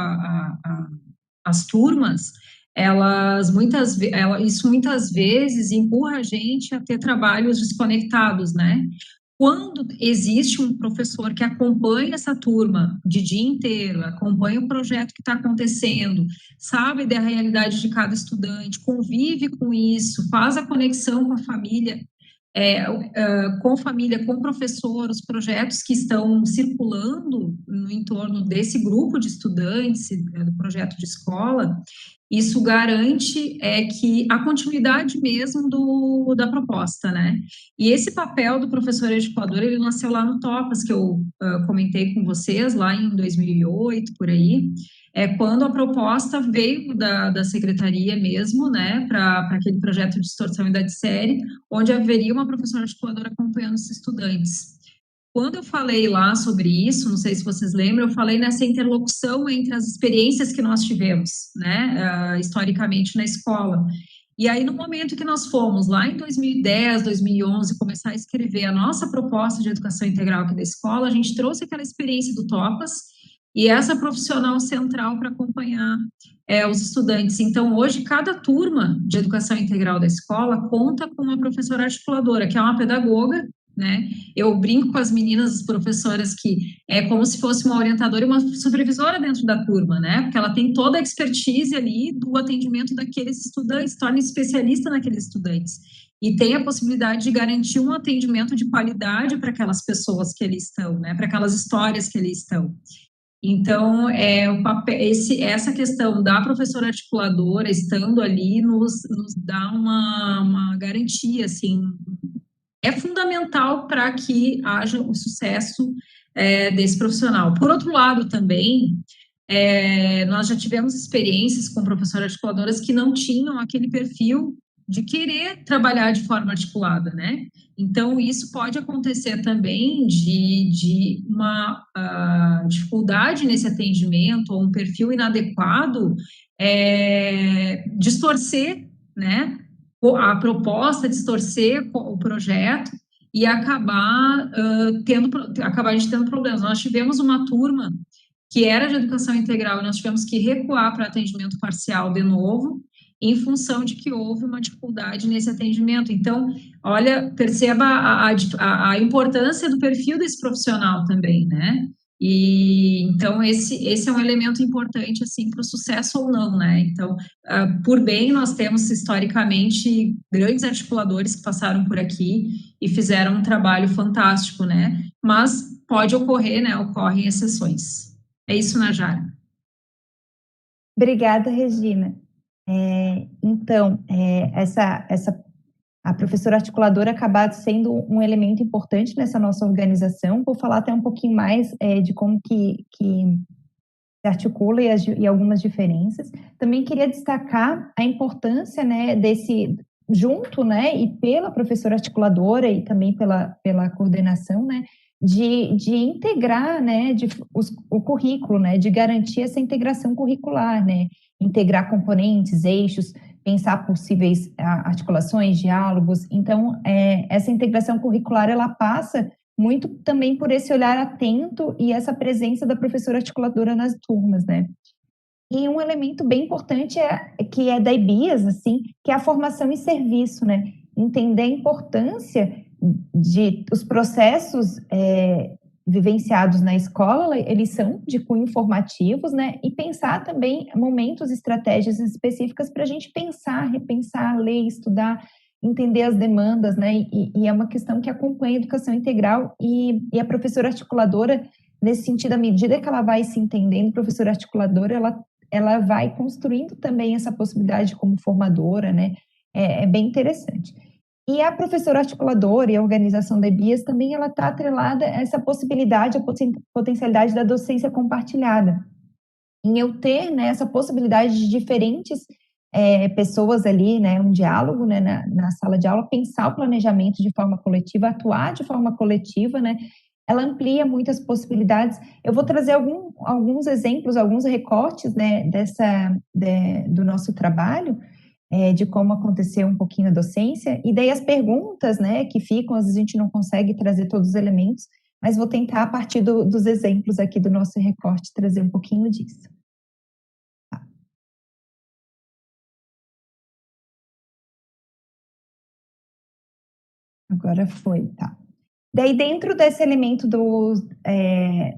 as turmas, isso muitas vezes empurra a gente a ter trabalhos desconectados, né? Quando existe um professor que acompanha essa turma de dia inteiro, acompanha o projeto que está acontecendo, sabe da realidade de cada estudante, convive com isso, faz a conexão com a família, com família, com professor, os projetos que estão circulando no entorno desse grupo de estudantes, do projeto de escola, isso garante que a continuidade mesmo da proposta, né? E esse papel do professor articulador, ele nasceu lá no Topas, que eu comentei com vocês, lá em 2008, por aí, quando a proposta veio da secretaria mesmo, né, para aquele projeto de distorção e da série, onde haveria uma professora articuladora acompanhando os estudantes. Quando eu falei lá sobre isso, não sei se vocês lembram, eu falei nessa interlocução entre as experiências que nós tivemos, né, historicamente na escola. E aí, no momento que nós fomos lá em 2010, 2011, começar a escrever a nossa proposta de educação integral aqui da escola, a gente trouxe aquela experiência do Topas e essa profissional central para acompanhar os estudantes. Então, hoje, cada turma de educação integral da escola conta com uma professora articuladora, que é uma pedagoga, né? Eu brinco com as meninas, as professoras, que é como se fosse uma orientadora e uma supervisora dentro da turma, né? Porque ela tem toda a expertise ali do atendimento daqueles estudantes, torna especialista naqueles estudantes. E tem a possibilidade de garantir um atendimento de qualidade para aquelas pessoas que ali estão, né? Para aquelas histórias que ali estão. Então, essa questão da professora articuladora estando ali nos dá uma garantia, assim, é fundamental para que haja o sucesso desse profissional. Por outro lado, também, nós já tivemos experiências com professoras articuladoras que não tinham aquele perfil de querer trabalhar de forma articulada, né? Então, isso pode acontecer também de uma dificuldade nesse atendimento, ou um perfil inadequado, distorcer, né, a proposta, distorcer o projeto e acabar a gente tendo problemas. Nós tivemos uma turma que era de educação integral, e nós tivemos que recuar para atendimento parcial de novo, em função de que houve uma dificuldade nesse atendimento. Então, olha, perceba a importância do perfil desse profissional também, né? E então esse é um elemento importante assim para o sucesso ou não, né? Então, por bem, nós temos historicamente grandes articuladores que passaram por aqui e fizeram um trabalho fantástico, né? Mas pode ocorrer, né? Ocorrem exceções. É isso, Najara. Obrigada, Regina. Então, a professora articuladora acaba sendo um elemento importante nessa nossa organização. Vou falar até um pouquinho mais de como que se articula e algumas diferenças. Também queria destacar a importância, né, junto, né, e pela professora articuladora e também pela coordenação, né, de integrar, né, o currículo, né, de garantir essa integração curricular, né, integrar componentes, eixos, pensar possíveis articulações, diálogos. Então, essa integração curricular, ela passa muito também por esse olhar atento e essa presença da professora articuladora nas turmas, né? E um elemento bem importante que é da IBIAS, assim, que é a formação em serviço, né? Entender a importância de os processos vivenciados na escola, eles são de cunho formativos, né? E pensar também momentos, estratégias específicas para a gente pensar, repensar, ler, estudar, entender as demandas, né? E é uma questão que acompanha a educação integral e a professora articuladora, nesse sentido, à medida que ela vai se entendendo, professora articuladora, ela vai construindo também essa possibilidade como formadora, né? É bem interessante. E a professora articuladora e a organização da EBIAS também ela está atrelada a essa possibilidade, a potencialidade da docência compartilhada. Em eu ter, né, essa possibilidade de diferentes pessoas ali, né, um diálogo, né, na sala de aula, pensar o planejamento de forma coletiva, atuar de forma coletiva, né, ela amplia muitas possibilidades. Eu vou trazer alguns exemplos, alguns recortes, né, do nosso trabalho, de como aconteceu um pouquinho a docência, e daí as perguntas, né, que ficam, às vezes a gente não consegue trazer todos os elementos, mas vou tentar, a partir dos exemplos aqui do nosso recorte, trazer um pouquinho disso. Tá. Agora foi, tá. Daí, dentro desse elemento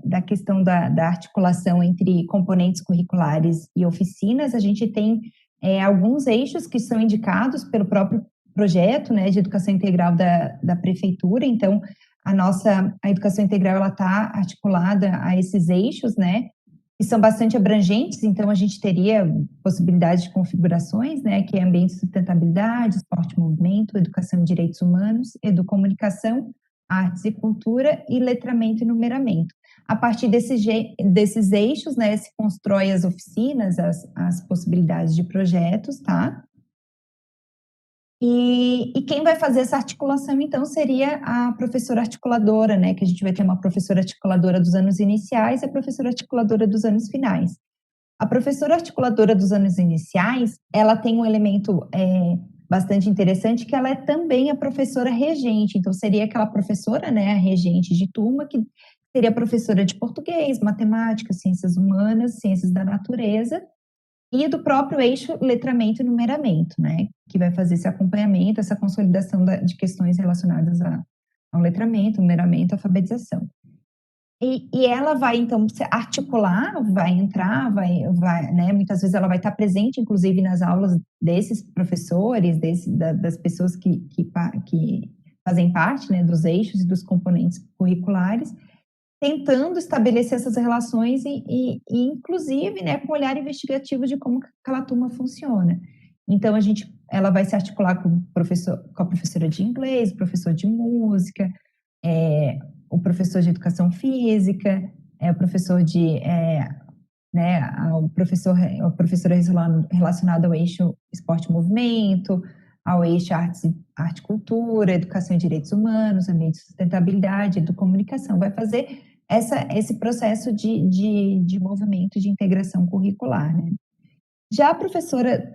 da questão da articulação entre componentes curriculares e oficinas, a gente tem alguns eixos que são indicados pelo próprio projeto, né, de educação integral da prefeitura. Então, a educação integral, ela está articulada a esses eixos, né, que são bastante abrangentes. Então, a gente teria possibilidade de configurações, né, que é ambiente de sustentabilidade, esporte e movimento, educação e direitos humanos, educomunicação, artes e cultura e letramento e numeramento. A partir desses eixos, né, se constrói as oficinas, as possibilidades de projetos, tá? E quem vai fazer essa articulação, então, seria a professora articuladora, né, que a gente vai ter uma professora articuladora dos anos iniciais e a professora articuladora dos anos finais. A professora articuladora dos anos iniciais, ela tem um elemento bastante interessante, que ela é também a professora regente. Então, seria aquela professora, né, a regente de turma, que seria professora de português, matemática, ciências humanas, ciências da natureza, e do próprio eixo letramento e numeramento, né, que vai fazer esse acompanhamento, essa consolidação de questões relacionadas ao letramento, numeramento, alfabetização. E ela vai, então, se articular, vai entrar, né, muitas vezes ela vai estar presente, inclusive, nas aulas desses professores, das pessoas que fazem parte, né, dos eixos e dos componentes curriculares, tentando estabelecer essas relações e inclusive, né, com um olhar investigativo de como aquela turma funciona. Então, ela vai se articular com a professora de inglês, o professor de música, o professor de educação física, o professor o professor relacionado ao eixo esporte e movimento, ao eixo arte e cultura, educação e direitos humanos, ambiente de sustentabilidade, educomunicação. Vai fazer esse processo de movimento de integração curricular, né? Já a professora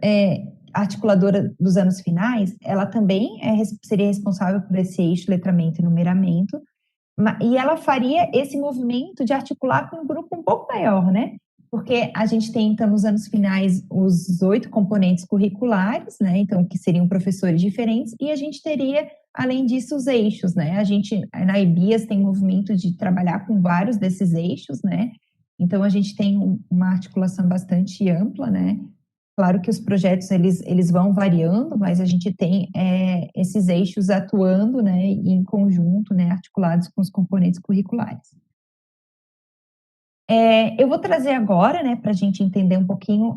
articuladora dos anos finais, ela também seria responsável por esse eixo letramento e numeramento, e ela faria esse movimento de articular com um grupo um pouco maior, né? Porque a gente tem, então, nos anos finais, os 8 componentes curriculares, né? Então, que seriam professores diferentes, e a gente teria, além disso, os eixos, né? A gente, na IBIAS, tem movimento de trabalhar com vários desses eixos, né? Então, a gente tem uma articulação bastante ampla, né? Claro que os projetos, eles vão variando, mas a gente tem esses eixos atuando, né, em conjunto, né, articulados com os componentes curriculares. Eu vou trazer agora, né, para a gente entender um pouquinho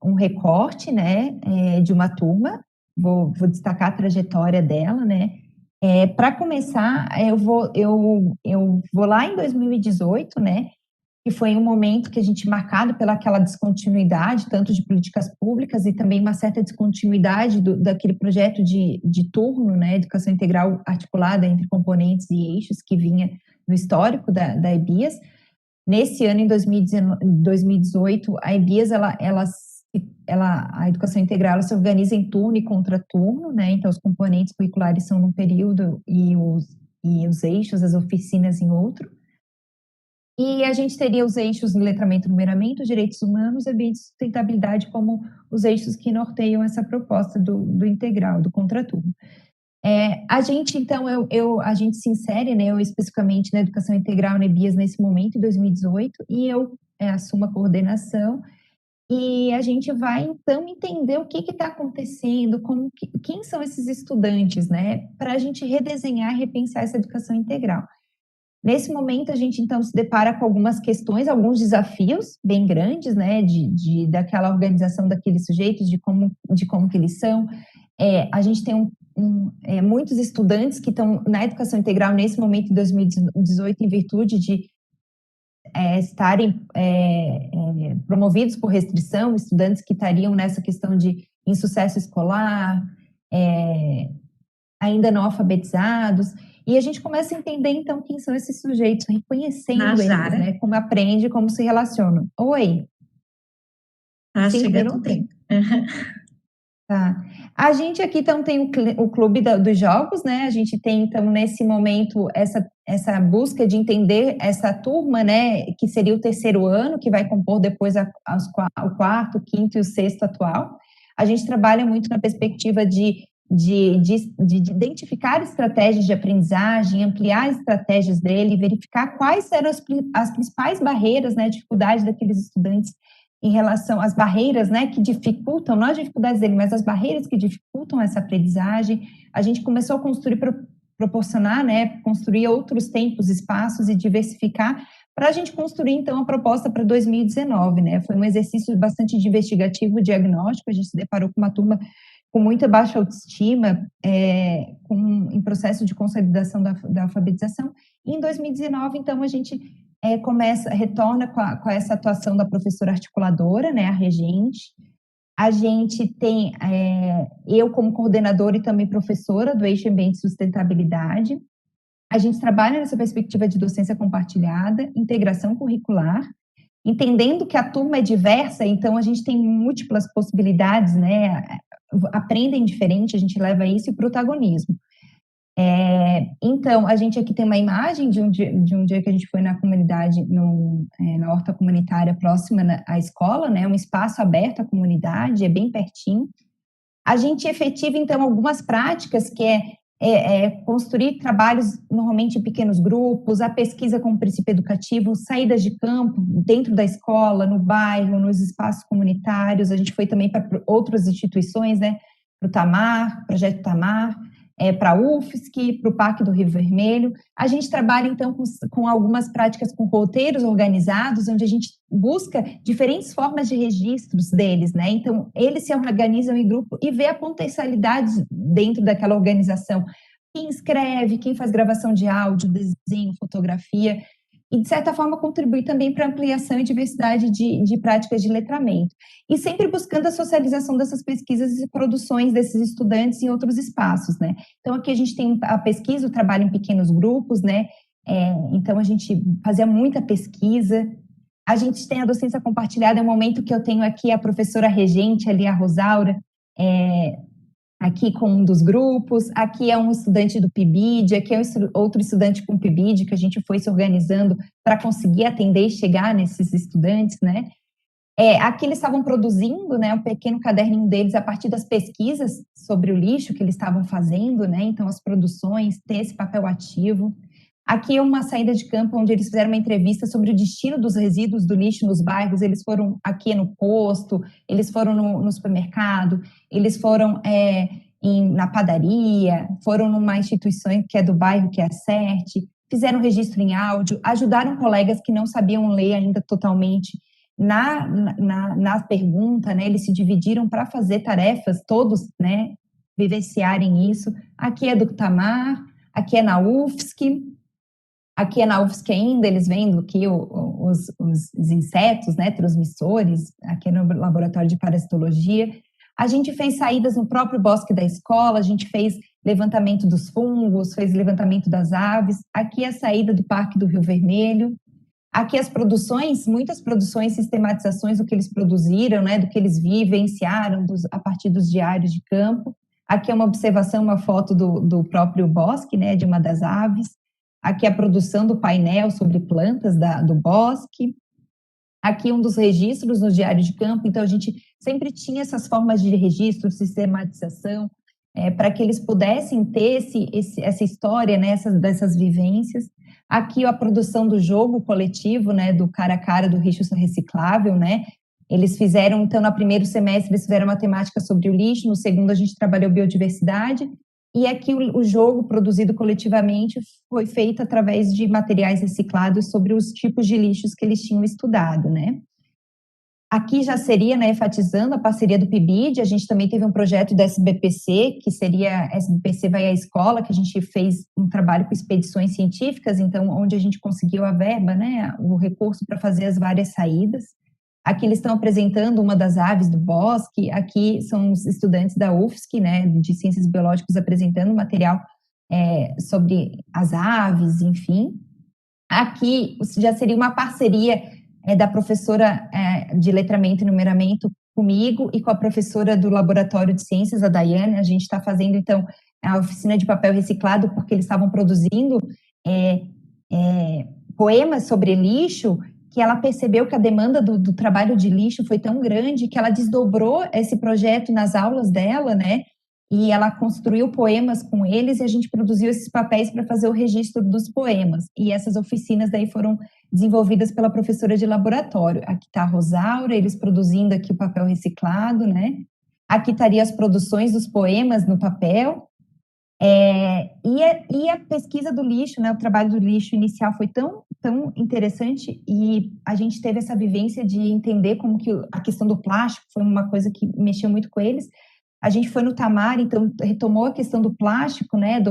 um recorte, né, de uma turma. Vou destacar a trajetória dela, né. Para começar, eu vou lá em 2018, né, que foi um momento que a gente marcado pelaquela descontinuidade, tanto de políticas públicas e também uma certa descontinuidade daquele projeto de turno, né, educação integral articulada entre componentes e eixos que vinha no histórico da IBIAS. Nesse ano, em 2018, a IBIAS, a educação integral, ela se organiza em turno e contraturno, né, então os componentes curriculares são num período e os eixos, as oficinas em outro. E a gente teria os eixos de letramento e numeramento, direitos humanos e ambiente de sustentabilidade como os eixos que norteiam essa proposta do integral, do contraturno. A gente, então, a gente se insere, né, eu especificamente na educação integral na IBIAS nesse momento, em 2018, e eu assumo a coordenação, e a gente vai, então, entender o que está acontecendo, quem são esses estudantes, né, para a gente redesenhar, repensar essa educação integral. Nesse momento, a gente, então, se depara com algumas questões, alguns desafios bem grandes, né, daquela organização daqueles sujeitos, de como que eles são. A gente tem muitos estudantes que estão na educação integral nesse momento, em 2018, em virtude de estarem promovidos por restrição, estudantes que estariam nessa questão de insucesso escolar, ainda não alfabetizados. E a gente começa a entender, então, quem são esses sujeitos, reconhecendo eles, né? Como aprende, como se relacionam. Oi. Tá chegando tempo. Tá. A gente aqui, então, tem o clube dos jogos, né? A gente tem, então, nesse momento, essa busca de entender essa turma, né? Que seria o terceiro ano, que vai compor depois o quarto, o quinto e o sexto atual. A gente trabalha muito na perspectiva de de identificar estratégias de aprendizagem, ampliar estratégias dele, verificar quais eram as principais barreiras, né, dificuldades daqueles estudantes em relação às barreiras, né, que dificultam, não as dificuldades dele, mas as barreiras que dificultam essa aprendizagem. A gente começou a construir, proporcionar, né, construir outros tempos, espaços e diversificar para a gente construir, então, a proposta para 2019, né, foi um exercício bastante investigativo, diagnóstico, a gente se deparou com uma turma com muita baixa autoestima, em processo de consolidação da alfabetização. E em 2019, então, a gente retorna com essa atuação da professora articuladora, né, a regente. A gente tem eu como coordenadora e também professora do Eixo Ambiente e Sustentabilidade. A gente trabalha nessa perspectiva de docência compartilhada, integração curricular, entendendo que a turma é diversa, então a gente tem múltiplas possibilidades, né, aprendem diferente, a gente leva isso e protagonismo. Então, a gente aqui tem uma imagem de um dia que a gente foi na comunidade, na horta comunitária próxima à escola, né, um espaço aberto à comunidade, é bem pertinho. A gente efetiva, então, algumas práticas que construir trabalhos normalmente em pequenos grupos, a pesquisa com o princípio educativo, saídas de campo dentro da escola, no bairro, nos espaços comunitários. A gente foi também para outras instituições, né, para o Tamar, projeto Tamar, para a UFSC, para o Parque do Rio Vermelho. A gente trabalha, então, com algumas práticas com roteiros organizados, onde a gente busca diferentes formas de registros deles, né? Então, eles se organizam em grupo e vê a potencialidade dentro daquela organização. Quem escreve, quem faz gravação de áudio, desenho, fotografia, e, de certa forma, contribui também para a ampliação e diversidade de práticas de letramento. E sempre buscando a socialização dessas pesquisas e produções desses estudantes em outros espaços, né? Então, aqui a gente tem a pesquisa, o trabalho em pequenos grupos, né? Então, a gente fazia muita pesquisa. A gente tem a docência compartilhada, é um momento que eu tenho aqui a professora regente, ali, a Rosaura, aqui com um dos grupos, aqui é um estudante do PIBID, aqui é outro estudante com PIBID, que a gente foi se organizando para conseguir atender e chegar nesses estudantes, né? Aqui eles estavam produzindo, né, um pequeno caderninho deles a partir das pesquisas sobre o lixo que eles estavam fazendo, né? Então, as produções, ter esse papel ativo. Aqui é uma saída de campo onde eles fizeram uma entrevista sobre o destino dos resíduos do lixo nos bairros. Eles foram aqui no posto, eles foram no supermercado, eles foram na padaria, foram numa instituição que é do bairro, que é a CERT, fizeram registro em áudio, ajudaram colegas que não sabiam ler ainda totalmente na pergunta, né? Eles se dividiram para fazer tarefas, todos, né, vivenciarem isso. Aqui é do Tamar, aqui é na UFSC. Aqui é na UFSC ainda, eles vendo aqui os insetos, né, transmissores, aqui no laboratório de parasitologia. A gente fez saídas no próprio bosque da escola, a gente fez levantamento dos fungos, fez levantamento das aves. Aqui é a saída do Parque do Rio Vermelho. Aqui as produções, muitas produções, sistematizações do que eles produziram, né, do que eles vivenciaram a partir dos diários de campo. Aqui é uma observação, uma foto do próprio bosque, né, de uma das aves. Aqui a produção do painel sobre plantas do bosque. Aqui um dos registros no diário de campo. Então, a gente sempre tinha essas formas de registro, sistematização, para que eles pudessem ter essa história, né, dessas vivências. Aqui a produção do jogo coletivo, né, do cara a cara do lixo reciclável, né. Eles fizeram, então, no primeiro semestre, eles fizeram uma temática sobre o lixo, no segundo a gente trabalhou biodiversidade, e aqui o jogo produzido coletivamente foi feito através de materiais reciclados sobre os tipos de lixos que eles tinham estudado, né. Aqui já seria, né, enfatizando a parceria do PIBID, a gente também teve um projeto da SBPC, que seria SBPC vai à escola, que a gente fez um trabalho com expedições científicas, então, onde a gente conseguiu a verba, né, o recurso para fazer as várias saídas. Aqui eles estão apresentando uma das aves do bosque, aqui são os estudantes da UFSC, né, de Ciências Biológicas, apresentando material sobre as aves, enfim. Aqui já seria uma parceria da professora de letramento e numeramento comigo e com a professora do Laboratório de Ciências, a Daiane. A gente está fazendo, então, a oficina de papel reciclado, porque eles estavam produzindo poemas sobre lixo, que ela percebeu que a demanda do trabalho de lixo foi tão grande que ela desdobrou esse projeto nas aulas dela, né? e ela construiu poemas com eles e a gente produziu esses papéis para fazer o registro dos poemas. E essas oficinas daí foram desenvolvidas pela professora de laboratório. Aqui está a Rosaura, eles produzindo aqui o papel reciclado, né? Aqui estaria as produções dos poemas no papel. E a pesquisa do lixo, né, o trabalho do lixo inicial foi tão interessante e a gente teve essa vivência de entender como que a questão do plástico foi uma coisa que mexeu muito com eles. A gente foi no Tamar, então retomou a questão do plástico, né,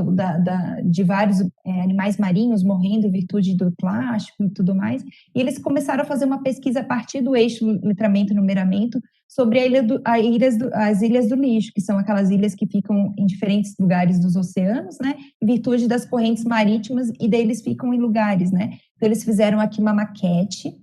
de vários animais marinhos morrendo em virtude do plástico e tudo mais, e eles começaram a fazer uma pesquisa a partir do eixo letramento e numeramento sobre as ilhas do lixo, que são aquelas ilhas que ficam em diferentes lugares dos oceanos, né, em virtude das correntes marítimas, e daí eles ficam em lugares, né, então eles fizeram aqui uma maquete.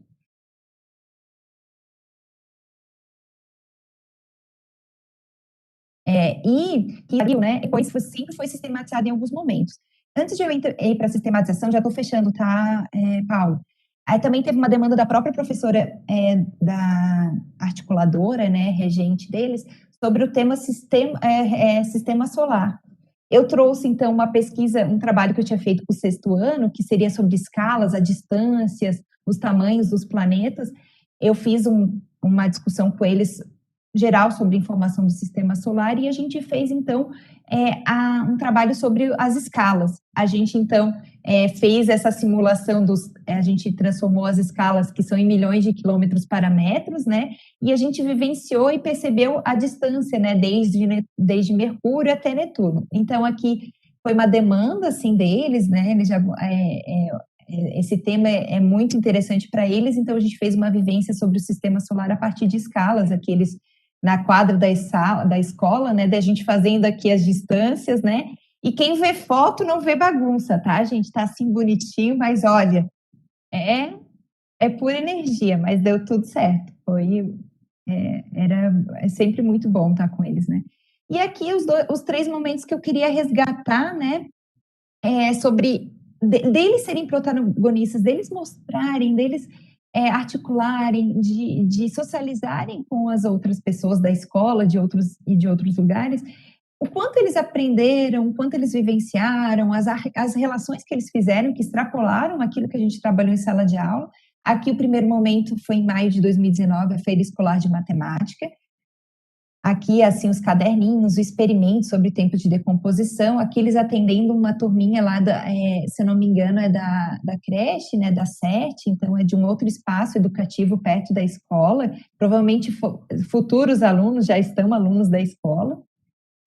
Né, depois sempre foi sistematizado em alguns momentos. Antes de eu ir para a sistematização, já estou fechando, tá, Paulo? Aí também teve uma demanda da própria professora da articuladora, né, regente deles, sobre o tema sistema solar. Eu trouxe, então, uma pesquisa, um trabalho que eu tinha feito para o 6º ano, que seria sobre escalas, as distâncias, os tamanhos dos planetas. Eu fiz uma discussão com eles geral sobre informação do sistema solar e a gente fez, então, um trabalho sobre as escalas. A gente, então, fez essa simulação a gente transformou as escalas que são em milhões de quilômetros para metros, né, e a gente vivenciou e percebeu a distância, né, desde Mercúrio até Netuno. Então, aqui foi uma demanda, assim, deles, né, eles já... esse tema é muito interessante para eles, então a gente fez uma vivência sobre o sistema solar a partir de escalas, aqui eles na quadra da escola, né, da gente fazendo aqui as distâncias, né, e quem vê foto não vê bagunça, tá, gente, tá assim bonitinho, mas olha, é pura energia, mas deu tudo certo, é sempre muito bom estar com eles, né. E aqui os 3 momentos que eu queria resgatar, né, sobre deles serem protagonistas, deles mostrarem, deles articularem, de socializarem com as outras pessoas da escola, de outros lugares, o quanto eles aprenderam, o quanto eles vivenciaram, as relações que eles fizeram, que extrapolaram aquilo que a gente trabalhou em sala de aula. Aqui o primeiro momento foi em maio de 2019, a Feira Escolar de Matemática. Aqui, assim, os caderninhos, o experimento sobre tempo de decomposição, aqui eles atendendo uma turminha lá, se eu não me engano, é da creche, né, da SET, então é de um outro espaço educativo perto da escola, provavelmente futuros alunos já estão alunos da escola.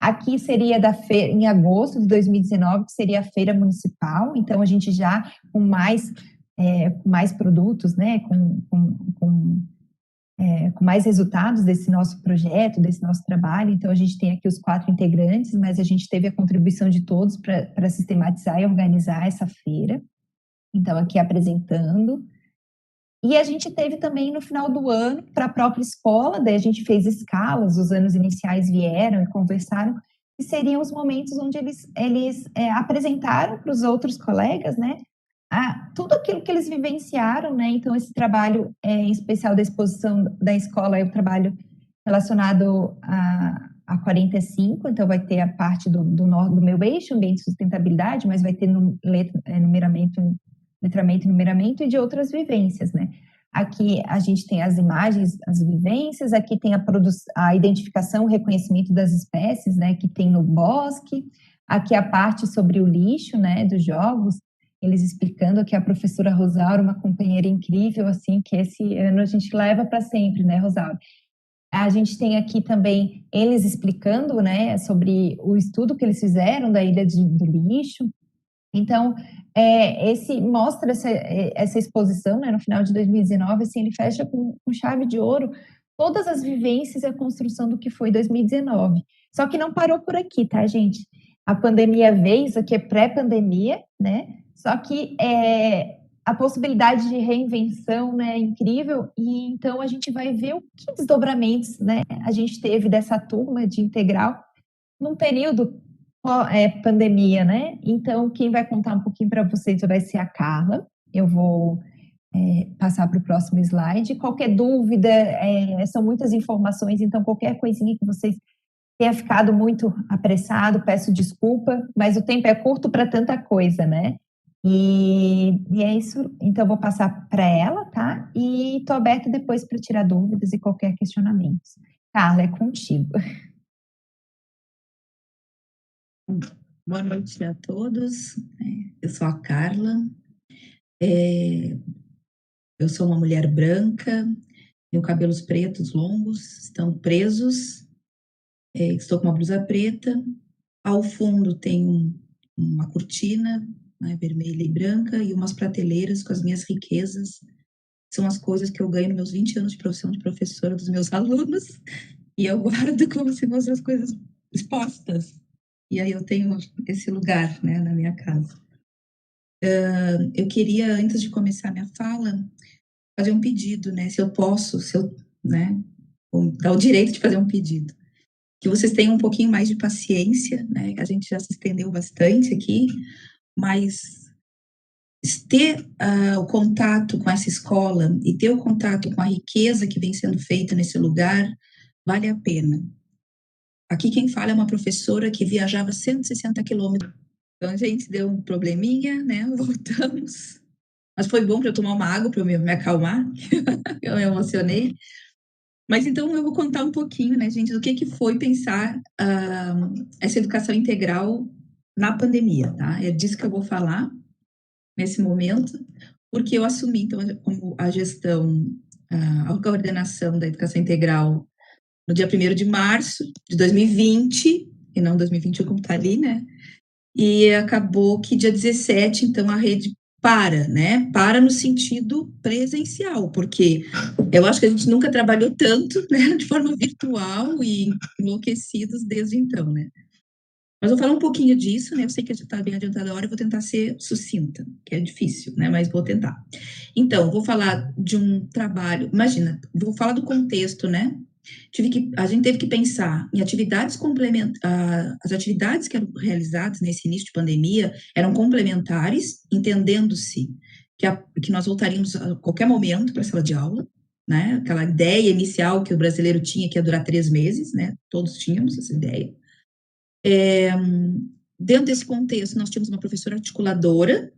Aqui seria da feira, em agosto de 2019, que seria a feira municipal, então a gente já com mais produtos, né, com mais resultados desse nosso projeto, desse nosso trabalho. Então, a gente tem aqui os 4 integrantes, mas a gente teve a contribuição de todos para sistematizar e organizar essa feira. Então, aqui apresentando. E a gente teve também, no final do ano, para a própria escola, daí a gente fez escalas, os anos iniciais vieram e conversaram, e seriam os momentos onde eles apresentaram para os outros colegas, né, tudo aquilo que eles vivenciaram, né? Então, esse trabalho em especial da exposição da escola é o trabalho relacionado a 45, então vai ter a parte do meu eixo, ambiente e sustentabilidade, mas vai ter letramento e numeramento e de outras vivências, né? Aqui a gente tem as imagens, as vivências, aqui tem a identificação, o reconhecimento das espécies, né, que tem no bosque, aqui a parte sobre o lixo, né, dos jogos, eles explicando que a professora Rosaura, uma companheira incrível, assim, que esse ano a gente leva para sempre, né, Rosaura? A gente tem aqui também eles explicando, né, sobre o estudo que eles fizeram da ilha do lixo. Então, mostra essa exposição, né, no final de 2019, assim, ele fecha com chave de ouro todas as vivências e a construção do que foi 2019. Só que não parou por aqui, tá, gente? A pandemia veio, isso aqui é pré-pandemia, né? Só que a possibilidade de reinvenção, né, é incrível, e então a gente vai ver o que desdobramentos, né, a gente teve dessa turma de integral num período pandemia, né? Então, quem vai contar um pouquinho para vocês vai ser a Carla. Eu vou passar para o próximo slide. Qualquer dúvida, são muitas informações, então qualquer coisinha que vocês tenha ficado muito apressado, peço desculpa, mas o tempo é curto para tanta coisa, né? E é isso, então eu vou passar para ela, tá? E estou aberta depois para tirar dúvidas e qualquer questionamento. Carla, é contigo. Boa noite a todos. Eu sou a Carla. Eu sou uma mulher branca, tenho cabelos pretos longos, estão presos. Estou com uma blusa preta. Ao fundo tem uma cortina, né, vermelha e branca, e umas prateleiras com as minhas riquezas. São as coisas que eu ganho nos meus 20 anos de profissão de professora dos meus alunos, e eu guardo como se fossem as coisas expostas. E aí eu tenho esse lugar, né, na minha casa. Eu queria, antes de começar minha fala, fazer um pedido, né, se eu posso, né, dar o direito de fazer um pedido. Que vocês tenham um pouquinho mais de paciência, né, a gente já se estendeu bastante aqui, mas ter o contato com essa escola e ter o contato com a riqueza que vem sendo feita nesse lugar, vale a pena. Aqui quem fala é uma professora que viajava 160 quilômetros. Então, a gente deu um probleminha, né? Voltamos. Mas foi bom para eu tomar uma água para eu me acalmar. Eu me emocionei. Mas então eu vou contar um pouquinho, né, gente, do que foi pensar essa educação integral na pandemia, tá? É disso que eu vou falar nesse momento, porque eu assumi, então, como a gestão, a coordenação da educação integral no dia 1º de março de 2020, e não 2021 como está ali, né? E acabou que dia 17, então, a rede né? Para no sentido presencial, porque eu acho que a gente nunca trabalhou tanto, né, de forma virtual e enlouquecidos desde então, né? Mas eu vou falar um pouquinho disso, né? Eu sei que já está bem adiantada a hora, eu vou tentar ser sucinta, que é difícil, né? Mas vou tentar. Então, vou falar de um trabalho, imagina, vou falar do contexto, né? A gente teve que pensar em atividades complementares, as atividades que eram realizadas nesse início de pandemia eram complementares, entendendo-se que nós voltaríamos a qualquer momento para a sala de aula, né? Aquela ideia inicial que o brasileiro tinha que ia durar 3 meses, né? Todos tínhamos essa ideia. Dentro desse contexto, nós tínhamos uma professora articuladora,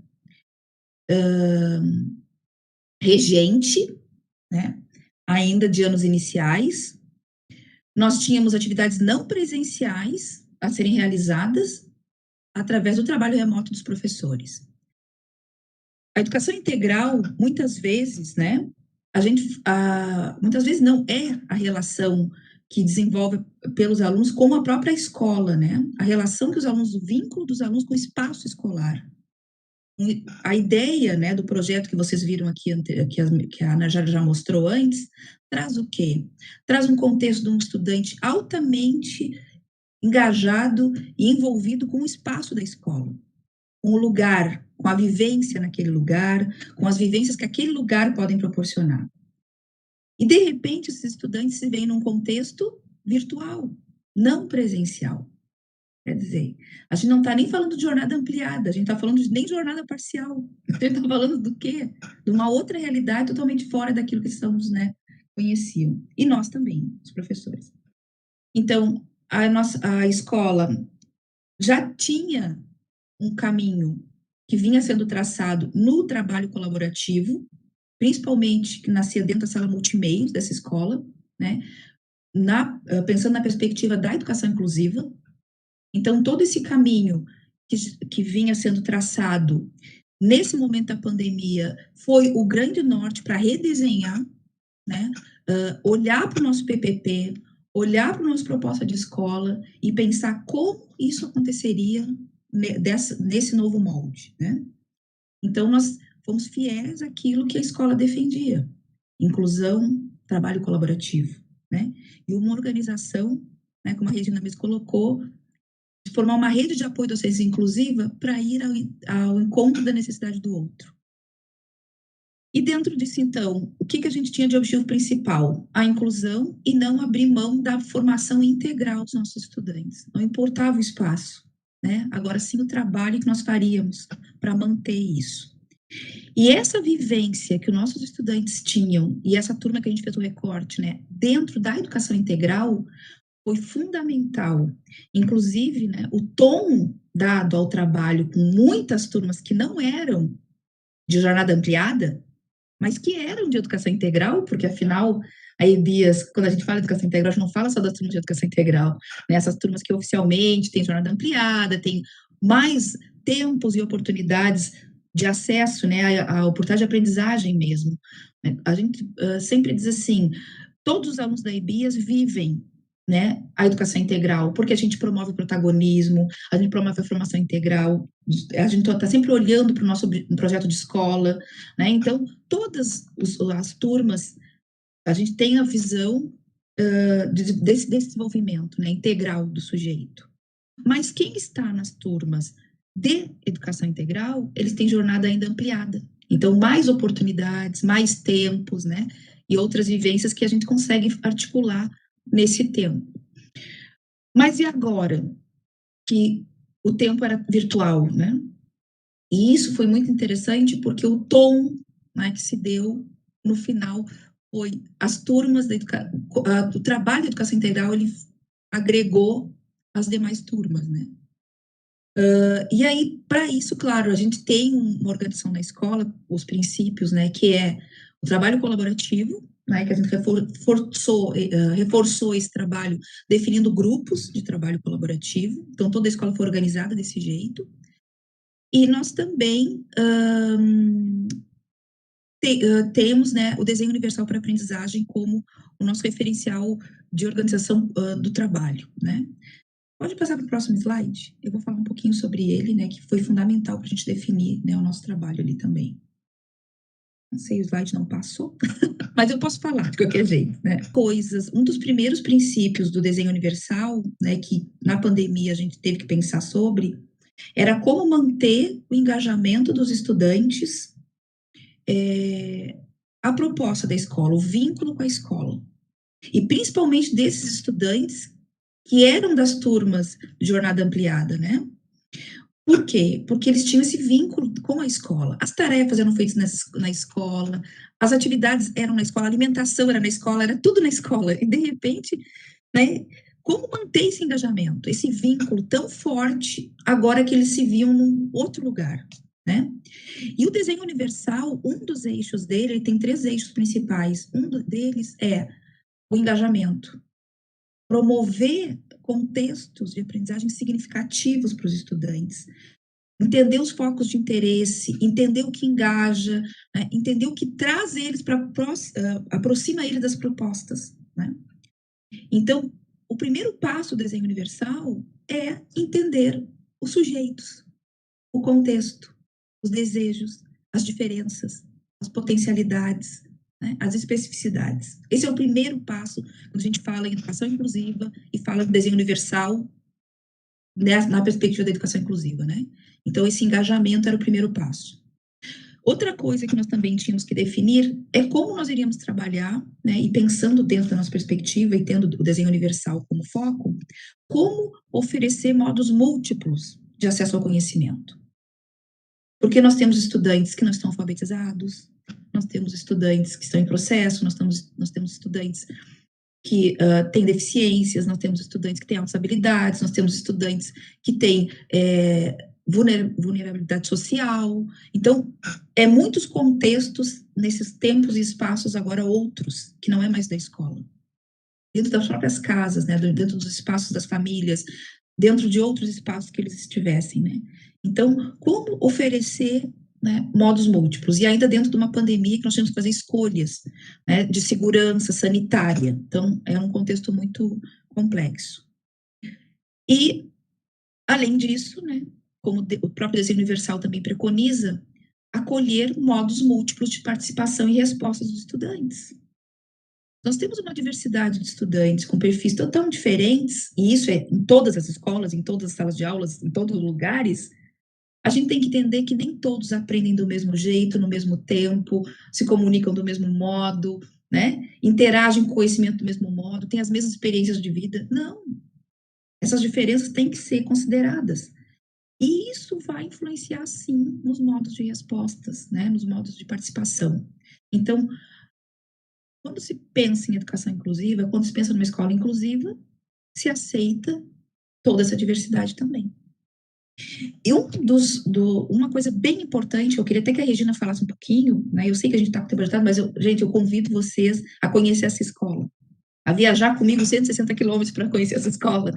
regente, né? Ainda de anos iniciais. Nós tínhamos atividades não presenciais a serem realizadas através do trabalho remoto dos professores. A educação integral, muitas vezes, né, muitas vezes não é a relação que desenvolve pelos alunos com a própria escola, né, a relação que os alunos, o vínculo dos alunos com o espaço escolar. A ideia, né, do projeto que vocês viram aqui, que a Ana já mostrou antes, traz o quê? Traz um contexto de um estudante altamente engajado e envolvido com o espaço da escola, com o lugar, com a vivência naquele lugar, com as vivências que aquele lugar podem proporcionar. E, de repente, esses estudantes se veem num contexto virtual, não presencial. Quer dizer, a gente não está nem falando de jornada ampliada, a gente está falando nem de jornada parcial. A gente está falando do quê? De uma outra realidade totalmente fora daquilo que os alunos, né, conheciam. E nós também, os professores. Então, a escola já tinha um caminho que vinha sendo traçado no trabalho colaborativo, principalmente que nascia dentro da sala multimeios dessa escola, né, pensando na perspectiva da educação inclusiva. Então, todo esse caminho que vinha sendo traçado nesse momento da pandemia foi o grande norte para redesenhar, né? Olhar para o nosso PPP, olhar para a nossa proposta de escola e pensar como isso aconteceria nesse novo molde, né? Então, nós fomos fiéis àquilo que a escola defendia: inclusão, trabalho colaborativo, né? E uma organização, né, como a Regina mesmo colocou, de formar uma rede de apoio docência inclusiva para ir ao encontro da necessidade do outro. E dentro disso, então, o que a gente tinha de objetivo principal? A inclusão e não abrir mão da formação integral dos nossos estudantes. Não importava o espaço, né? Agora sim o trabalho que nós faríamos para manter isso. E essa vivência que os nossos estudantes tinham, e essa turma que a gente fez o recorte, né, dentro da educação integral, foi fundamental. Inclusive, né, o tom dado ao trabalho com muitas turmas que não eram de jornada ampliada, mas que eram de educação integral, porque afinal, a EBIAS, quando a gente fala de educação integral, a gente não fala só das turmas de educação integral, né? Essas turmas que oficialmente têm jornada ampliada, têm mais tempos e oportunidades de acesso, né, à oportunidade de aprendizagem mesmo. A gente sempre diz assim, todos os alunos da EBIAS vivem, né, a educação integral, porque a gente promove o protagonismo, a gente promove a formação integral, a gente está sempre olhando para o nosso projeto de escola, né, então, todas as turmas, a gente tem a visão desse desenvolvimento, né, integral do sujeito. Mas quem está nas turmas de educação integral, eles têm jornada ainda ampliada. Então, mais oportunidades, mais tempos, né, e outras vivências que a gente consegue articular nesse tempo. Mas e agora que o tempo era virtual, né? E isso foi muito interessante porque o tom, né, que se deu no final foi as turmas o trabalho de educação integral, ele agregou as demais turmas, né? E aí, para isso, claro, a gente tem uma organização na escola, os princípios, né, que é o trabalho colaborativo, né, que a gente reforçou esse trabalho definindo grupos de trabalho colaborativo, então toda a escola foi organizada desse jeito, e nós também temos, né, o desenho universal para aprendizagem como o nosso referencial de organização do trabalho, né. Pode passar para o próximo slide? Eu vou falar um pouquinho sobre ele, né, que foi fundamental para a gente definir, né, o nosso trabalho ali também. Não sei, o slide não passou, mas eu posso falar de qualquer jeito, né. Um dos primeiros princípios do desenho universal, né, que na pandemia a gente teve que pensar sobre, era como manter o engajamento dos estudantes, a proposta da escola, o vínculo com a escola. E principalmente desses estudantes que eram das turmas de jornada ampliada, né? Por quê? Porque eles tinham esse vínculo com a escola. As tarefas eram feitas na escola, as atividades eram na escola, a alimentação era na escola, era tudo na escola. E, de repente, né, como manter esse engajamento, esse vínculo tão forte, agora que eles se viam num outro lugar, né? E o desenho universal, um dos eixos dele, ele tem 3 eixos principais. Um deles é o engajamento. Promover contextos de aprendizagem significativos para os estudantes, entender os focos de interesse, entender o que engaja, né, entender o que traz eles para aproxima eles das propostas, né? Então, o primeiro passo do desenho universal é entender os sujeitos, o contexto, os desejos, as diferenças, as potencialidades, né, as especificidades. Esse é o primeiro passo quando a gente fala em educação inclusiva e fala do desenho universal, né, na perspectiva da educação inclusiva, né? Então, esse engajamento era o primeiro passo. Outra coisa que nós também tínhamos que definir é como nós iríamos trabalhar, né, e pensando dentro da nossa perspectiva e tendo o desenho universal como foco, como oferecer modos múltiplos de acesso ao conhecimento. Porque nós temos estudantes que não estão alfabetizados, nós temos estudantes que estão em processo, nós temos estudantes que têm deficiências, nós temos estudantes que têm altas habilidades, nós temos estudantes que têm vulnerabilidade social. Então, muitos contextos nesses tempos e espaços agora outros, que não é mais da escola. Dentro das próprias casas, né, dentro dos espaços das famílias, dentro de outros espaços que eles estivessem, né. Então, como oferecer, né, modos múltiplos, e ainda dentro de uma pandemia que nós temos que fazer escolhas, né, de segurança sanitária. Então, é um contexto muito complexo. E, além disso, né, como o próprio desenho universal também preconiza, acolher modos múltiplos de participação e respostas dos estudantes. Nós temos uma diversidade de estudantes com perfis tão diferentes, e isso é em todas as escolas, em todas as salas de aulas, em todos os lugares. A gente tem que entender que nem todos aprendem do mesmo jeito, no mesmo tempo, se comunicam do mesmo modo, né? Interagem com o conhecimento do mesmo modo, têm as mesmas experiências de vida. Não. Essas diferenças têm que ser consideradas. E isso vai influenciar, sim, nos modos de respostas, né? Nos modos de participação. Então, quando se pensa em educação inclusiva, quando se pensa numa escola inclusiva, se aceita toda essa diversidade também. E uma coisa bem importante, eu queria até que a Regina falasse um pouquinho, né? Eu sei que a gente está com o tempo agitado, mas, gente, eu convido vocês a conhecer essa escola, a viajar comigo 160 quilômetros para conhecer essa escola,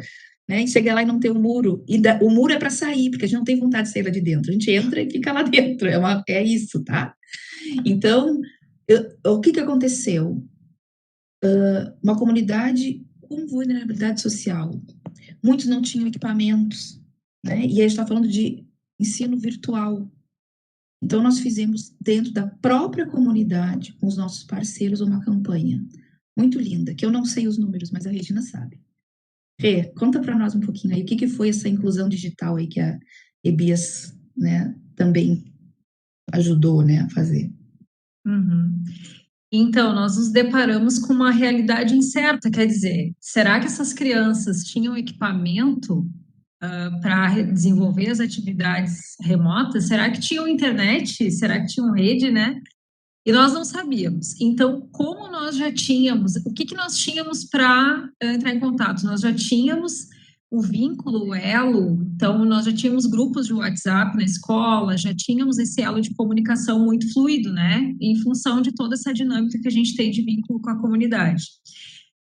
né? E chegar lá e não ter o muro. O muro é para sair, porque a gente não tem vontade de sair lá de dentro. A gente entra e fica lá dentro. É isso, tá? Então, o que aconteceu? Uma comunidade com vulnerabilidade social. Muitos não tinham equipamentos, né? E a gente está falando de ensino virtual. Então, nós fizemos, dentro da própria comunidade, com os nossos parceiros, uma campanha muito linda, que eu não sei os números, mas a Regina sabe. Rê, conta para nós um pouquinho aí, o que foi essa inclusão digital aí que a EBIAS, né, também ajudou, né, a fazer. Uhum. Então, nós nos deparamos com uma realidade incerta, quer dizer, será que essas crianças tinham equipamento para desenvolver as atividades remotas? Será que tinham internet? Será que tinham rede, né? E nós não sabíamos. Então, como nós já tínhamos, o que nós tínhamos para entrar em contato? Nós já tínhamos o vínculo, o elo, então nós já tínhamos grupos de WhatsApp na escola, já tínhamos esse elo de comunicação muito fluido, né? Em função de toda essa dinâmica que a gente tem de vínculo com a comunidade.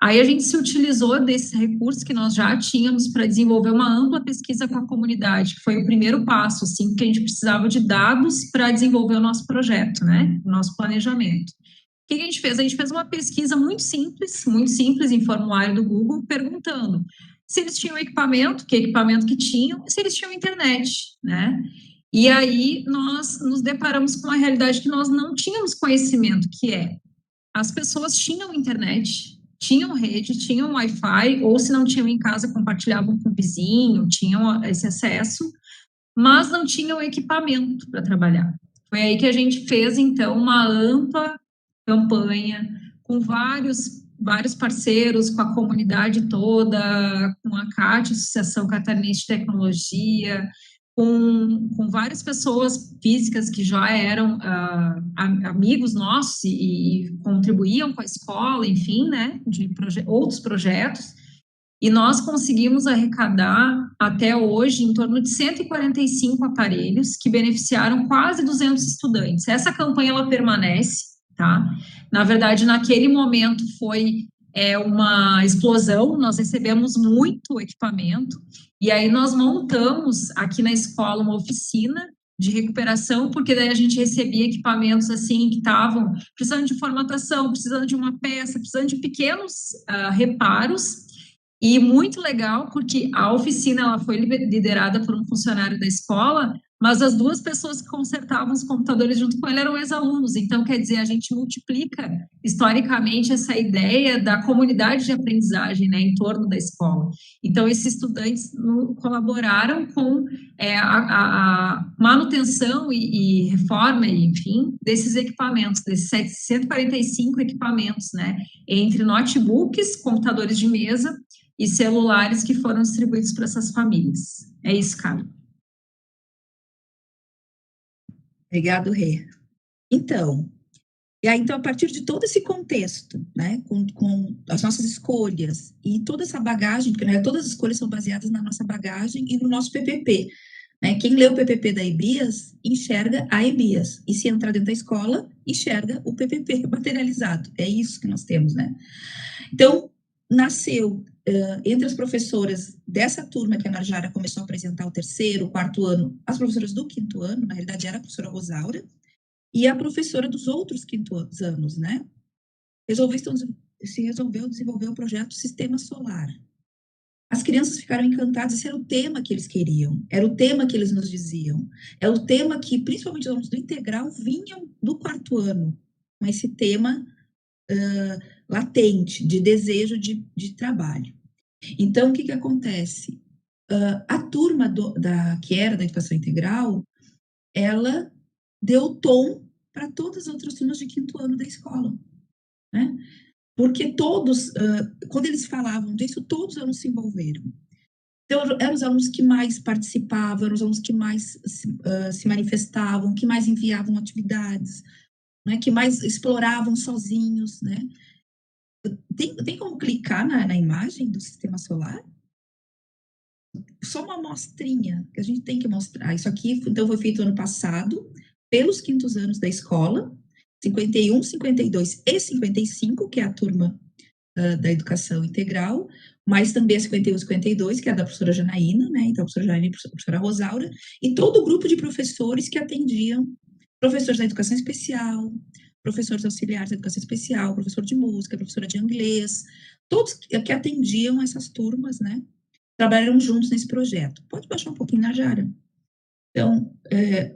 Aí a gente se utilizou desses recursos que nós já tínhamos para desenvolver uma ampla pesquisa com a comunidade, que foi o primeiro passo, assim, porque a gente precisava de dados para desenvolver o nosso projeto, né, o nosso planejamento. O que a gente fez? A gente fez uma pesquisa muito simples em formulário do Google, perguntando se eles tinham equipamento, que equipamento que tinham, e se eles tinham internet, né? E aí nós nos deparamos com uma realidade que nós não tínhamos conhecimento, que é as pessoas tinham internet, tinham rede, tinham Wi-Fi, ou se não tinham em casa, compartilhavam com o vizinho, tinham esse acesso, mas não tinham equipamento para trabalhar. Foi aí que a gente fez, então, uma ampla campanha com vários parceiros, com a comunidade toda, com a CAT, Associação Catarinense de Tecnologia, com várias pessoas físicas que já eram amigos nossos e contribuíam com a escola, enfim, né, de outros projetos, e nós conseguimos arrecadar até hoje em torno de 145 aparelhos que beneficiaram quase 200 estudantes. Essa campanha ela permanece, tá? Na verdade, naquele momento foi uma explosão, nós recebemos muito equipamento, e aí nós montamos aqui na escola uma oficina de recuperação, porque daí a gente recebia equipamentos assim que estavam precisando de formatação, precisando de uma peça, precisando de pequenos reparos. E muito legal, porque a oficina ela foi liderada por um funcionário da escola, mas as duas pessoas que consertavam os computadores junto com ele eram ex-alunos. Então, quer dizer, a gente multiplica historicamente essa ideia da comunidade de aprendizagem, né, em torno da escola. Então, esses estudantes colaboraram com a manutenção e reforma, enfim, desses equipamentos, desses 145 equipamentos, né, entre notebooks, computadores de mesa e celulares que foram distribuídos para essas famílias. É isso, Carla. Obrigado, Rê. Então, a partir de todo esse contexto, né, com as nossas escolhas e toda essa bagagem, porque né, todas as escolhas são baseadas na nossa bagagem e no nosso PPP. Né? Quem lê o PPP da EBIAS, enxerga a EBIAS. E se entrar dentro da escola, enxerga o PPP materializado. É isso que nós temos, né? Então, nasceu entre as professoras dessa turma que a Narjara começou a apresentar o terceiro, o quarto ano, as professoras do quinto ano, na realidade era a professora Rosaura, e a professora dos outros quintos anos, né? Se resolveu desenvolver o projeto Sistema Solar. As crianças ficaram encantadas, esse era o tema que eles queriam, era o tema que eles nos diziam, é o tema que, principalmente os alunos do integral, vinham do quarto ano, com esse tema latente, de desejo de trabalho. Então, o que acontece? A turma que era da educação integral, ela deu tom para todas as outras turmas de quinto ano da escola, né? Porque todos, quando eles falavam disso, todos os alunos se envolveram. Então, eram os alunos que mais participavam, eram os alunos que mais se manifestavam, que mais enviavam atividades, né? Que mais exploravam sozinhos, né? Tem como clicar na imagem do sistema solar? Só uma amostrinha que a gente tem que mostrar. Isso aqui, então, foi feito ano passado, pelos 5º anos da escola, 51, 52 e 55, que é a turma da educação integral, mas também a 51, 52, que é a da professora Janaína, né? Então, a professora Janaína e a professora Rosaura, e todo o grupo de professores que atendiam, professores da educação especial, professores auxiliares da educação especial, professor de música, professora de inglês, todos que atendiam essas turmas, né? Trabalharam juntos nesse projeto. Pode baixar um pouquinho na Jara. Então,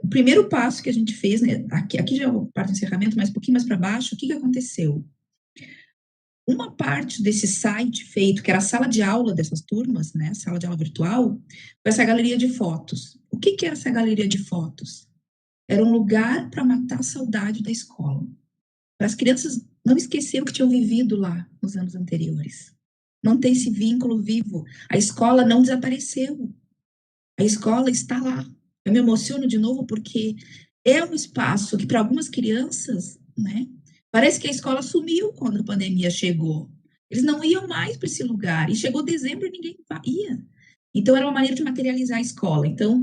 o primeiro passo que a gente fez, né, aqui já é a parte do encerramento, mas um pouquinho mais para baixo, o que aconteceu? Uma parte desse site feito, que era a sala de aula dessas turmas, né, sala de aula virtual, foi essa galeria de fotos. O que era essa galeria de fotos? Era um lugar para matar a saudade da escola. Para as crianças não esquecerem o que tinham vivido lá nos anos anteriores. Manter esse vínculo vivo. A escola não desapareceu. A escola está lá. Eu me emociono de novo porque é um espaço que, para algumas crianças, né, parece que a escola sumiu quando a pandemia chegou. Eles não iam mais para esse lugar. E chegou dezembro e ninguém ia. Então, era uma maneira de materializar a escola. Então,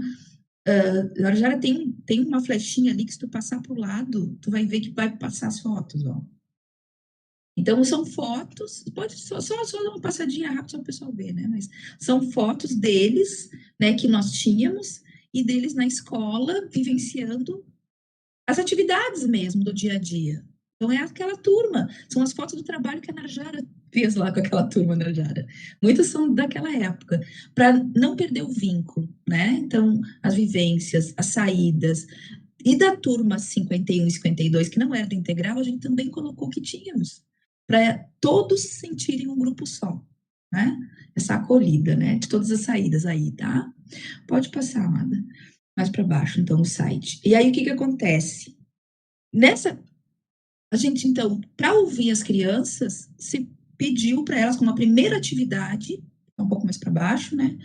já tem uma flechinha ali que, se tu passar para o lado, tu vai ver que vai passar as fotos, ó. Então, são fotos, pode só dar uma passadinha rápida só para o pessoal ver, né? Mas são fotos deles, né, que nós tínhamos, e deles na escola, vivenciando as atividades mesmo do dia a dia. Então, é aquela turma, são as fotos do trabalho que a Narjara fez lá com aquela turma, Narjara. Muitas são daquela época, para não perder o vínculo, né? Então, as vivências, as saídas. E da turma 51 e 52, que não era do integral, a gente também colocou o que tínhamos, para todos sentirem um grupo só, né? Essa acolhida, né? De todas as saídas aí, tá? Pode passar, Amada. Mais para baixo, então, o site. E aí, o que acontece? A gente, então, para ouvir as crianças, se pediu para elas, como a primeira atividade, um pouco mais para baixo, né?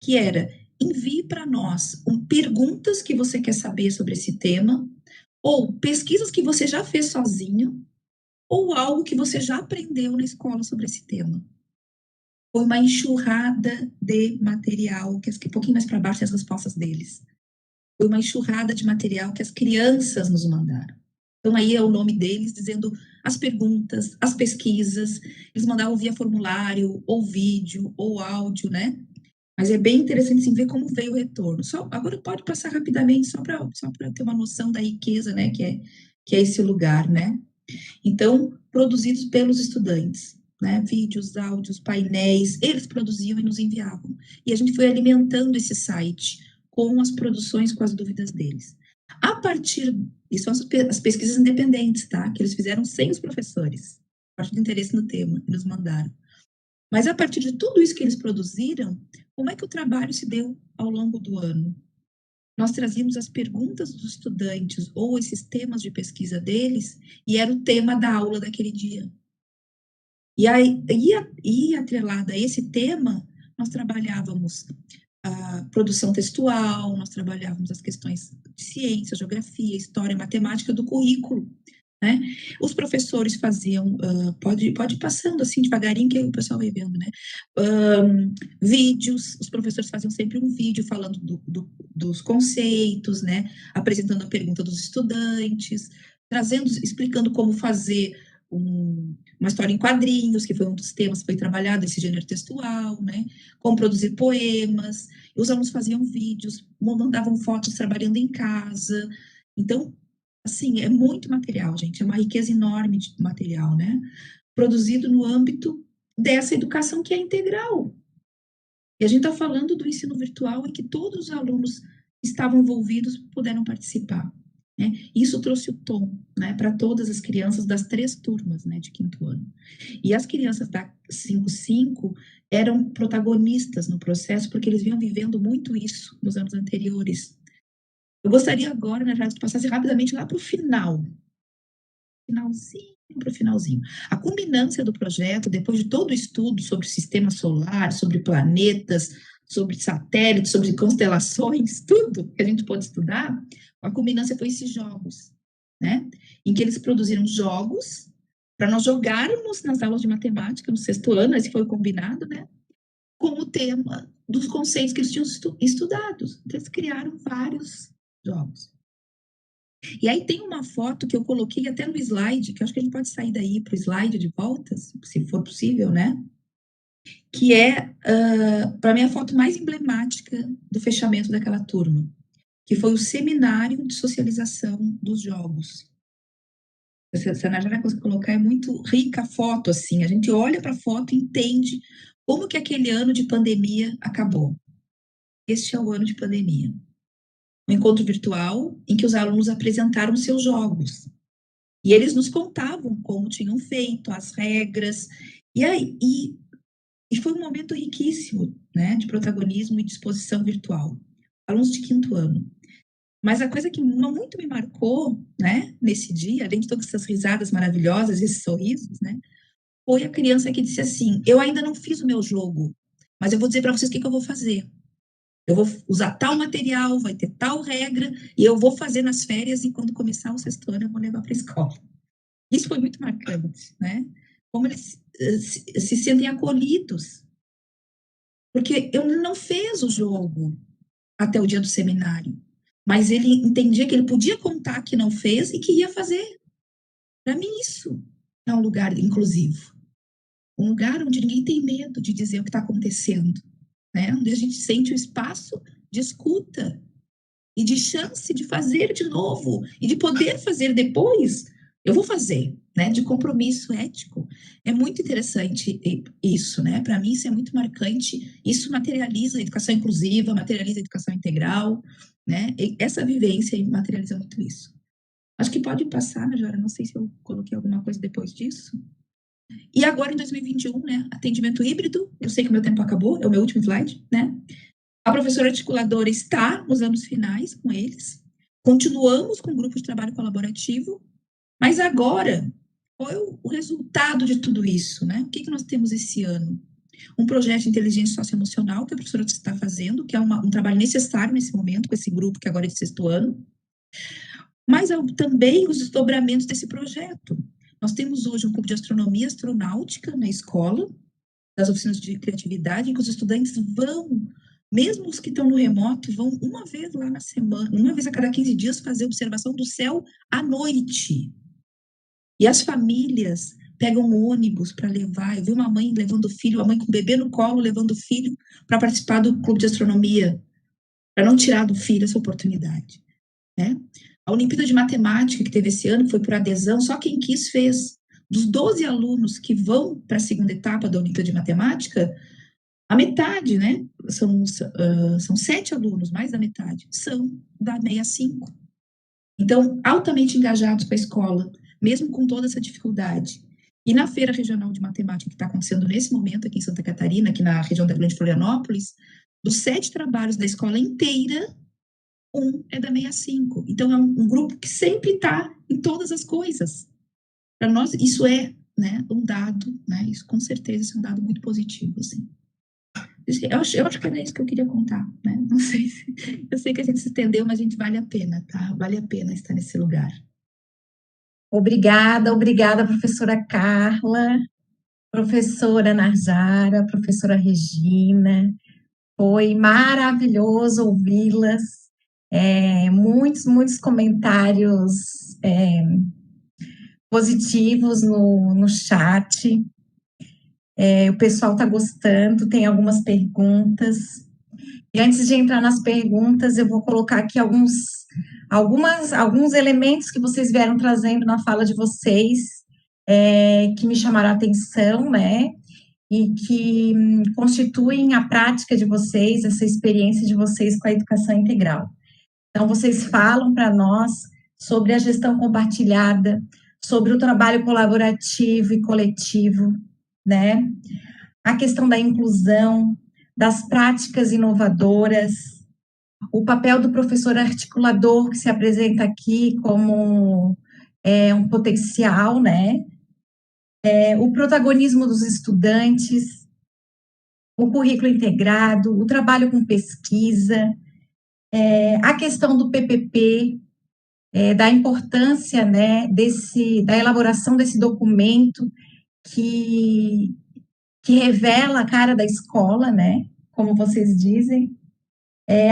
Que era, envie para nós perguntas que você quer saber sobre esse tema, ou pesquisas que você já fez sozinho, ou algo que você já aprendeu na escola sobre esse tema. Foi uma enxurrada de material, que um pouquinho mais para baixo tem as respostas deles. Foi uma enxurrada de material que as crianças nos mandaram. Então, aí é o nome deles, dizendo as perguntas, as pesquisas. Eles mandavam via formulário, ou vídeo, ou áudio, né? Mas é bem interessante, assim, ver como veio o retorno. Agora pode passar rapidamente, só para ter uma noção da riqueza, né? Que é esse lugar, né? Então, produzidos pelos estudantes, né? Vídeos, áudios, painéis, eles produziam e nos enviavam. E a gente foi alimentando esse site com as produções, com as dúvidas deles. A partir, isso são as pesquisas independentes, tá? Que eles fizeram sem os professores, a partir do interesse no tema, que nos mandaram. Mas a partir de tudo isso que eles produziram, como é que o trabalho se deu ao longo do ano? Nós trazíamos as perguntas dos estudantes ou esses temas de pesquisa deles, e era o tema da aula daquele dia. E atrelada a esse tema, nós trabalhávamos a produção textual, nós trabalhávamos as questões de ciência, geografia, história, matemática do currículo, né? Os professores faziam, pode ir passando assim devagarinho que aí o pessoal vai vendo, né? Vídeos, os professores faziam sempre um vídeo falando dos conceitos, né? Apresentando a pergunta dos estudantes, explicando como fazer uma história em quadrinhos, que foi um dos temas que foi trabalhado, esse gênero textual, né? Como produzir poemas. Os alunos faziam vídeos, mandavam fotos trabalhando em casa. Então, assim, é muito material, gente, é uma riqueza enorme de material, né? Produzido no âmbito dessa educação que é integral. E a gente está falando do ensino virtual em que todos os alunos que estavam envolvidos puderam participar, né? Isso trouxe o tom, né, para todas as crianças das 3 turmas, né, de 5º ano. E as crianças da 5.5 eram protagonistas no processo porque eles vinham vivendo muito isso nos anos anteriores. Eu gostaria agora, né, de passasse rapidamente lá para o finalzinho. A culminância do projeto, depois de todo o estudo sobre o sistema solar, sobre planetas, sobre satélites, sobre constelações, tudo que a gente pôde estudar, a culminância foi esses jogos, né? Em que eles produziram jogos para nós jogarmos nas aulas de matemática no 6º ano, esse foi o combinado, né? Com o tema dos conceitos que eles tinham estudado. Então, eles criaram vários jogos. E aí tem uma foto que eu coloquei até no slide, que eu acho que a gente pode sair daí para o slide de volta, se for possível, né? Que é, para mim, a foto mais emblemática do fechamento daquela turma, que foi o seminário de socialização dos jogos. Se a Najara conseguir colocar, é muito rica a foto, assim, a gente olha para a foto e entende como que aquele ano de pandemia acabou. Este é o ano de pandemia. Um encontro virtual em que os alunos apresentaram seus jogos. E eles nos contavam como tinham feito, as regras. E foi um momento riquíssimo, né, de protagonismo e disposição virtual. Alunos de 5º ano. Mas a coisa que muito me marcou, né, nesse dia, além de todas essas risadas maravilhosas, esses sorrisos, né, foi a criança que disse assim: eu ainda não fiz o meu jogo, mas eu vou dizer para vocês o que eu vou fazer. Eu vou usar tal material, vai ter tal regra, e eu vou fazer nas férias, e quando começar o 6º ano, eu vou levar para a escola. Isso foi muito marcante, né? Como eles se sentem acolhidos. Porque ele não fez o jogo até o dia do seminário, mas ele entendia que ele podia contar que não fez e que ia fazer. Para mim, isso é um lugar inclusivo. Um lugar onde ninguém tem medo de dizer o que está acontecendo, né? Onde a gente sente o espaço de escuta e de chance de fazer de novo e de poder fazer depois. Eu vou fazer, né? De compromisso ético. É muito interessante isso, né? Para mim, isso é muito marcante. Isso materializa a educação inclusiva, materializa a educação integral, né? E essa vivência materializa muito isso. Acho que pode passar, Najara, não sei se eu coloquei alguma coisa depois disso. E agora, em 2021, né, atendimento híbrido, eu sei que o meu tempo acabou, é o meu último slide, né? A professora articuladora está nos anos finais com eles, continuamos com o grupo de trabalho colaborativo, mas agora, qual é o resultado de tudo isso, né? O que nós temos esse ano? Um projeto de inteligência socioemocional que a professora está fazendo, que é um trabalho necessário nesse momento, com esse grupo que agora é de 6º ano, mas também os desdobramentos desse projeto. Nós temos hoje um grupo de astronomia astronáutica na escola, das oficinas de criatividade, em que os estudantes vão, mesmo os que estão no remoto, vão uma vez lá na semana, uma vez a cada 15 dias, fazer observação do céu à noite. E as famílias pegam ônibus para levar. Eu vi uma mãe levando o filho, a mãe com o bebê no colo, levando o filho para participar do clube de astronomia, para não tirar do filho essa oportunidade, né? A Olimpíada de Matemática que teve esse ano, que foi por adesão, só quem quis fez. Dos 12 alunos que vão para a segunda etapa da Olimpíada de Matemática, a metade, né, são 7 alunos, mais da metade, são da 65. Então, altamente engajados com a escola, mesmo com toda essa dificuldade. E na Feira Regional de Matemática, que está acontecendo nesse momento aqui em Santa Catarina, aqui na região da Grande Florianópolis, dos 7 trabalhos da escola inteira, um é da 65. Então, é um grupo que sempre está em todas as coisas. Para nós, isso é, né, um dado, né, isso com certeza é um dado muito positivo, assim. Eu acho que era isso que eu queria contar, né, não sei se... Eu sei que a gente se estendeu, mas a gente vale a pena, tá? Vale a pena estar nesse lugar. Obrigada, professora Carla, professora Najara, professora Regina. Foi maravilhoso ouvi-las. Muitos comentários positivos no chat. O pessoal está gostando, tem algumas perguntas. E antes de entrar nas perguntas, eu vou colocar aqui alguns elementos que vocês vieram trazendo na fala de vocês, que me chamaram a atenção, né? E que constituem a prática de vocês, essa experiência de vocês com a educação integral. Então, vocês falam para nós sobre a gestão compartilhada, sobre o trabalho colaborativo e coletivo, né? A questão da inclusão, das práticas inovadoras, o papel do professor articulador, que se apresenta aqui como um potencial, né? O protagonismo dos estudantes, o currículo integrado, o trabalho com pesquisa, a questão do PPP, da importância, né, da elaboração desse documento que revela a cara da escola, né, como vocês dizem,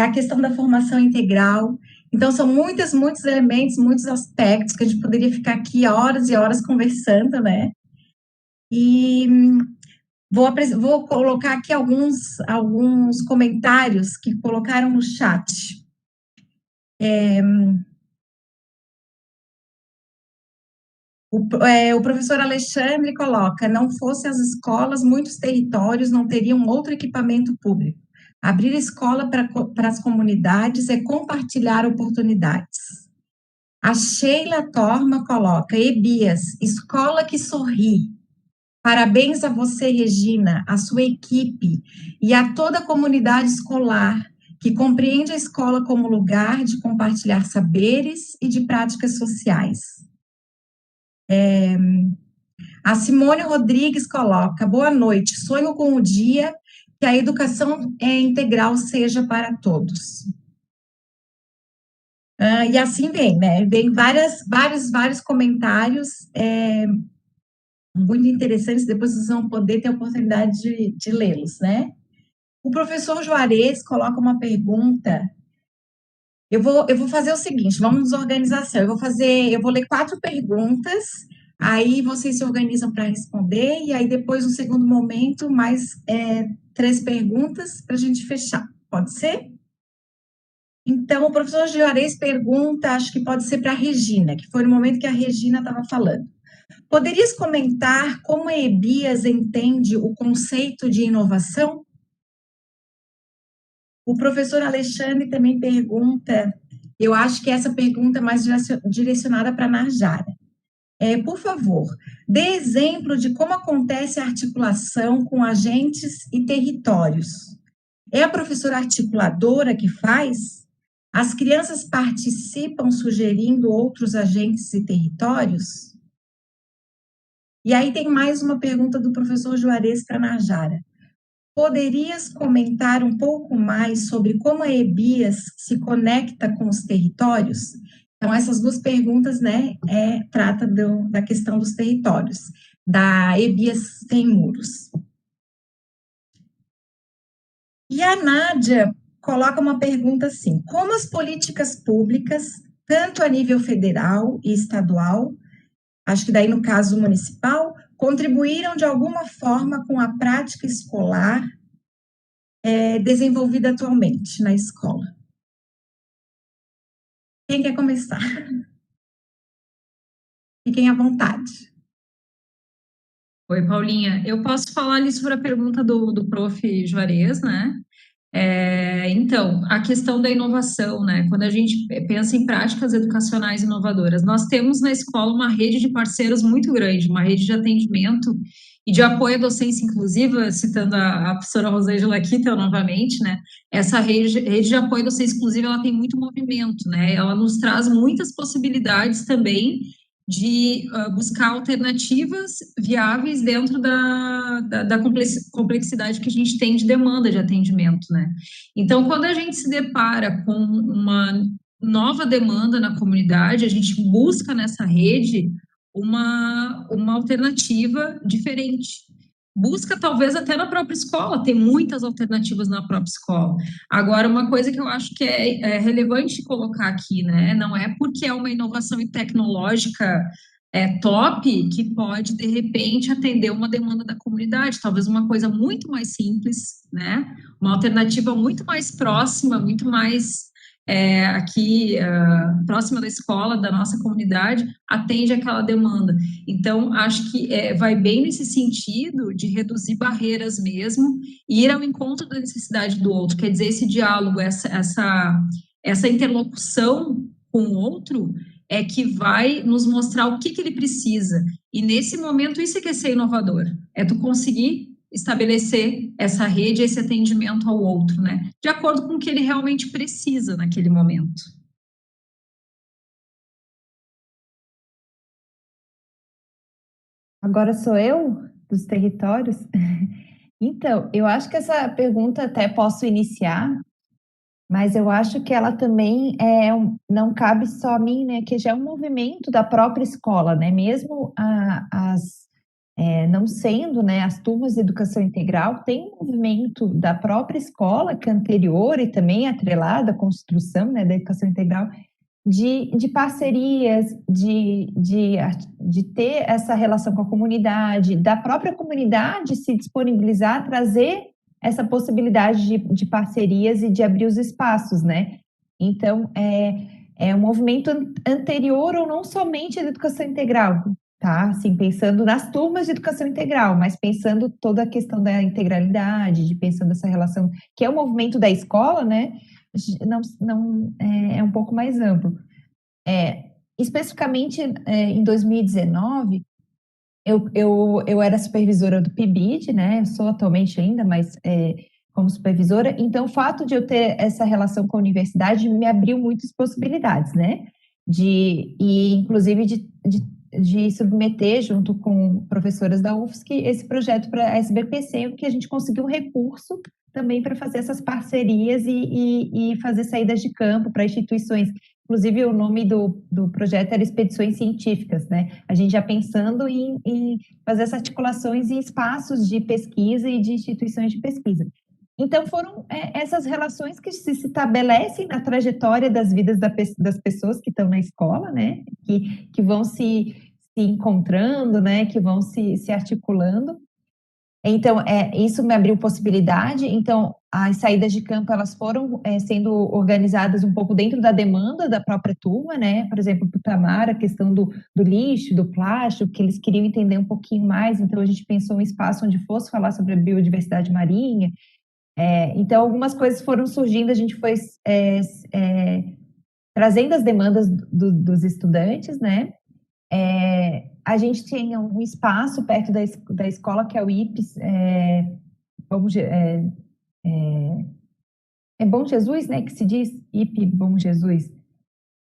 a questão da formação integral. Então, são muitos elementos, muitos aspectos que a gente poderia ficar aqui horas e horas conversando, né, e vou colocar aqui alguns comentários que colocaram no chat. O professor Alexandre coloca: não fossem as escolas, muitos territórios não teriam outro equipamento público. Abrir escola para as comunidades é compartilhar oportunidades. A Sheila Torma coloca: Ebias, escola que sorri. Parabéns a você, Regina, a sua equipe e a toda a comunidade escolar que compreende a escola como lugar de compartilhar saberes e de práticas sociais. A Simone Rodrigues coloca: boa noite, sonho com o dia que a educação integral seja para todos. E assim vem, né? Vem vários comentários muito interessantes, depois vocês vão poder ter a oportunidade de lê-los, né? O professor Juarez coloca uma pergunta. Eu vou fazer o seguinte, vamos nos organizar assim. Eu vou ler 4 perguntas, aí vocês se organizam para responder, e aí depois, no segundo momento, mais 3 perguntas para a gente fechar. Pode ser? Então, o professor Juarez pergunta, acho que pode ser para a Regina, que foi no momento que a Regina estava falando. Poderias comentar como a Ebias entende o conceito de inovação? O professor Alexandre também pergunta, eu acho que essa pergunta é mais direcionada para a Narjara. Por favor, dê exemplo de como acontece a articulação com agentes e territórios. É a professora articuladora que faz? As crianças participam sugerindo outros agentes e territórios? E aí tem mais uma pergunta do professor Juarez para a Narjara. Poderias comentar um pouco mais sobre como a Ebias se conecta com os territórios? Então, essas 2 perguntas, né, trata da questão dos territórios, da Ebias Sem Muros. E a Nádia coloca uma pergunta assim: como as políticas públicas, tanto a nível federal e estadual, acho que daí no caso municipal, contribuíram de alguma forma com a prática escolar desenvolvida atualmente na escola? Quem quer começar? Fiquem à vontade. Oi, Paulinha. Eu posso falar ali sobre a pergunta do prof. Juarez, né? Então, a questão da inovação, né? Quando a gente pensa em práticas educacionais inovadoras, nós temos na escola uma rede de parceiros muito grande, uma rede de atendimento e de apoio à docência inclusiva, citando a professora Rosângela Kittel novamente, né? Essa rede de apoio à docência inclusiva, ela tem muito movimento, né? Ela nos traz muitas possibilidades também de buscar alternativas viáveis dentro da complexidade que a gente tem de demanda de atendimento, né? Então, quando a gente se depara com uma nova demanda na comunidade, a gente busca nessa rede uma alternativa diferente. Busca talvez até na própria escola, tem muitas alternativas na própria escola. Agora, uma coisa que eu acho que é relevante colocar aqui, né? Não é porque é uma inovação tecnológica top que pode, de repente, atender uma demanda da comunidade. Talvez uma coisa muito mais simples, né? Uma alternativa muito mais próxima, muito mais aqui próxima da escola, da nossa comunidade, atende aquela demanda. Então, acho que vai bem nesse sentido de reduzir barreiras mesmo e ir ao encontro da necessidade do outro. Quer dizer, esse diálogo, essa interlocução com o outro é que vai nos mostrar o que ele precisa. E nesse momento, isso é que é ser inovador. É tu conseguir estabelecer essa rede, esse atendimento ao outro, né? De acordo com o que ele realmente precisa naquele momento. Agora sou eu, dos territórios? Então, eu acho que essa pergunta até posso iniciar Mas eu acho que ela também não cabe só a mim, né? Que já é um movimento da própria escola, né? Mesmo não sendo, né, as turmas de educação integral, tem um movimento da própria escola, que é anterior e também atrelada à construção, né, da educação integral, de parcerias, de ter essa relação com a comunidade, da própria comunidade se disponibilizar a trazer essa possibilidade de parcerias e de abrir os espaços, né? Então, é um movimento anterior ou não somente à educação integral, tá? Assim, pensando nas turmas de educação integral, mas pensando toda a questão da integralidade, pensando essa relação, que é o movimento da escola, né? Não é um pouco mais amplo. Especificamente, em 2019, eu era supervisora do PIBID, né? Eu sou atualmente ainda, mas como supervisora. Então, o fato de eu ter essa relação com a universidade me abriu muitas possibilidades, né? Inclusive, de submeter, junto com professoras da UFSC, esse projeto para a SBPC, que a gente conseguiu um recurso também para fazer essas parcerias e fazer saídas de campo para instituições. Inclusive, o nome do projeto era Expedições Científicas, né? A gente já pensando em fazer essas articulações em espaços de pesquisa e de instituições de pesquisa. Então, foram essas relações que se estabelecem na trajetória das vidas das pessoas que estão na escola, né? Que vão se encontrando, né? Que vão se articulando. Então, isso me abriu possibilidade. Então, as saídas de campo, elas foram sendo organizadas um pouco dentro da demanda da própria turma, né? Por exemplo, para o Tamar, a questão do lixo, do plástico, que eles queriam entender um pouquinho mais. Então, a gente pensou um espaço onde fosse falar sobre a biodiversidade marinha. Então, algumas coisas foram surgindo, a gente foi trazendo as demandas dos estudantes, né? A gente tinha um espaço perto da escola, que é o IPES, Bom Jesus, né, que se diz IP Bom Jesus,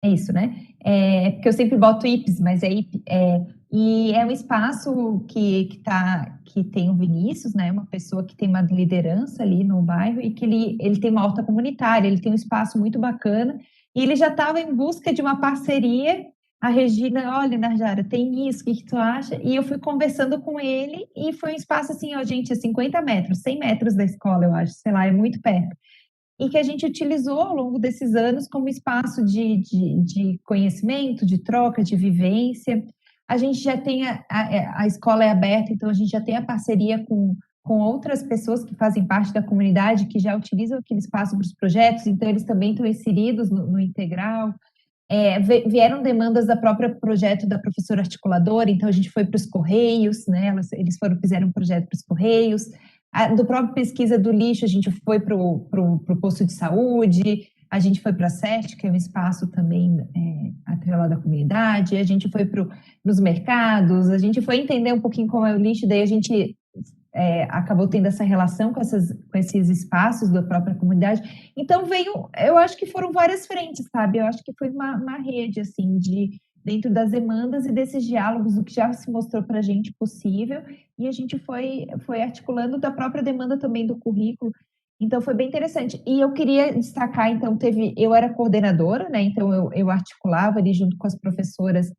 é isso, né? Porque eu sempre boto IPES, mas é IP, e é um espaço que tem o Vinícius, né, uma pessoa que tem uma liderança ali no bairro e que ele tem uma horta comunitária, ele tem um espaço muito bacana e ele já estava em busca de uma parceria. A Regina, olha, Narjara, tem isso, o que tu acha? E eu fui conversando com ele e foi um espaço assim, ó, gente, é 50 metros, 100 metros da escola, eu acho, sei lá, é muito perto. E que a gente utilizou ao longo desses anos como espaço de conhecimento, de troca, de vivência. A gente já tem, a escola é aberta, então a gente já tem a parceria com outras pessoas que fazem parte da comunidade, que já utilizam aquele espaço para os projetos, então eles também estão inseridos no integral. Vieram demandas da própria projeto da professora articuladora, então a gente foi para os Correios, né? Eles fizeram um projeto para os Correios. Do próprio pesquisa do lixo, a gente foi para o posto de saúde, a gente foi para a SEST, que é um espaço também atrelado à comunidade, a gente foi nos mercados, a gente foi entender um pouquinho como é o lixo, daí a gente acabou tendo essa relação com esses espaços da própria comunidade. Então eu acho que foram várias frentes, sabe? Eu acho que foi uma rede, assim, dentro das demandas e desses diálogos, o que já se mostrou para a gente possível, e a gente foi articulando da própria demanda também do currículo. Então, foi bem interessante. E eu queria destacar, então, eu era coordenadora, né? Então, eu articulava ali junto com as professoras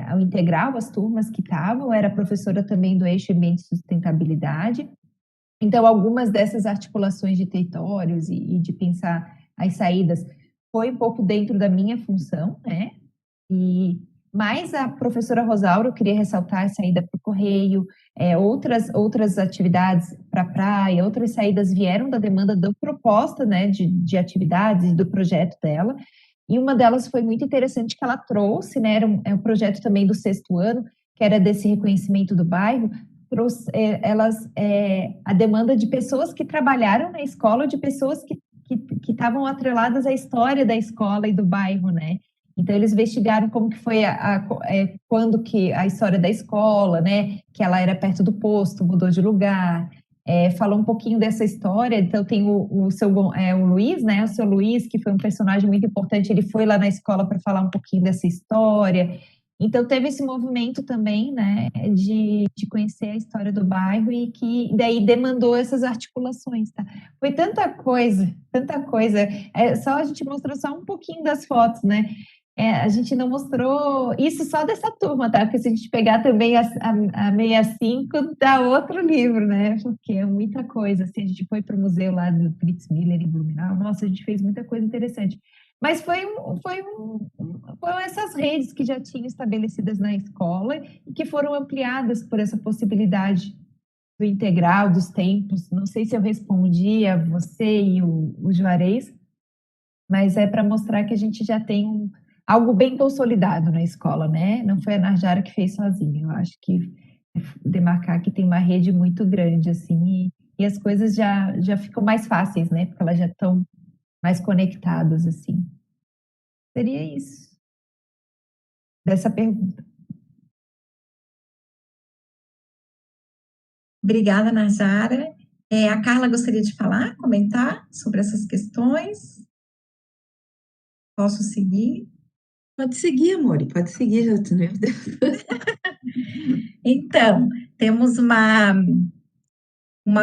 ao integral, as turmas que estavam, era professora também do eixo ambiente e sustentabilidade. Então, algumas dessas articulações de territórios e de pensar as saídas foi um pouco dentro da minha função, né? Mas a professora Rosaura, eu queria ressaltar a saída para o Correio, outras atividades para a praia, outras saídas vieram da demanda da proposta, né, de atividades do projeto dela, e uma delas foi muito interessante que ela trouxe, né, era um projeto também do 6º ano, que era desse reconhecimento do bairro, trouxe a demanda de pessoas que trabalharam na escola, de pessoas que estavam atreladas à história da escola e do bairro, né? Então, eles investigaram como que foi quando que a história da escola, né? Que ela era perto do posto, mudou de lugar. Falou um pouquinho dessa história. Então, tem o Luiz, né? O seu Luiz, que foi um personagem muito importante. Ele foi lá na escola para falar um pouquinho dessa história. Então, teve esse movimento também, né, de conhecer a história do bairro e que daí demandou essas articulações, tá? Foi tanta coisa, tanta coisa. Só a gente mostrou só um pouquinho das fotos, né? A gente não mostrou isso só dessa turma, tá? Porque se a gente pegar também a 65, dá outro livro, né? Porque é muita coisa. Assim, a gente foi para o museu lá do Fritz Miller em Blumenau. Nossa, a gente fez muita coisa interessante. Mas foram essas redes que já tinham estabelecidas na escola e que foram ampliadas por essa possibilidade do integral, dos tempos. Não sei se eu respondi a você e o Juarez, mas é para mostrar que a gente já tem algo bem consolidado na escola, né? Não foi a Narjara que fez sozinha. Eu acho que demarcar que tem uma rede muito grande, assim, e as coisas já ficam mais fáceis, né? Porque elas já estão mais conectadas, assim. Seria isso, dessa pergunta. Obrigada, Narjara. A Carla gostaria de falar, comentar sobre essas questões? Posso seguir? Pode seguir, amore, pode seguir, meu Deus. Então, temos uma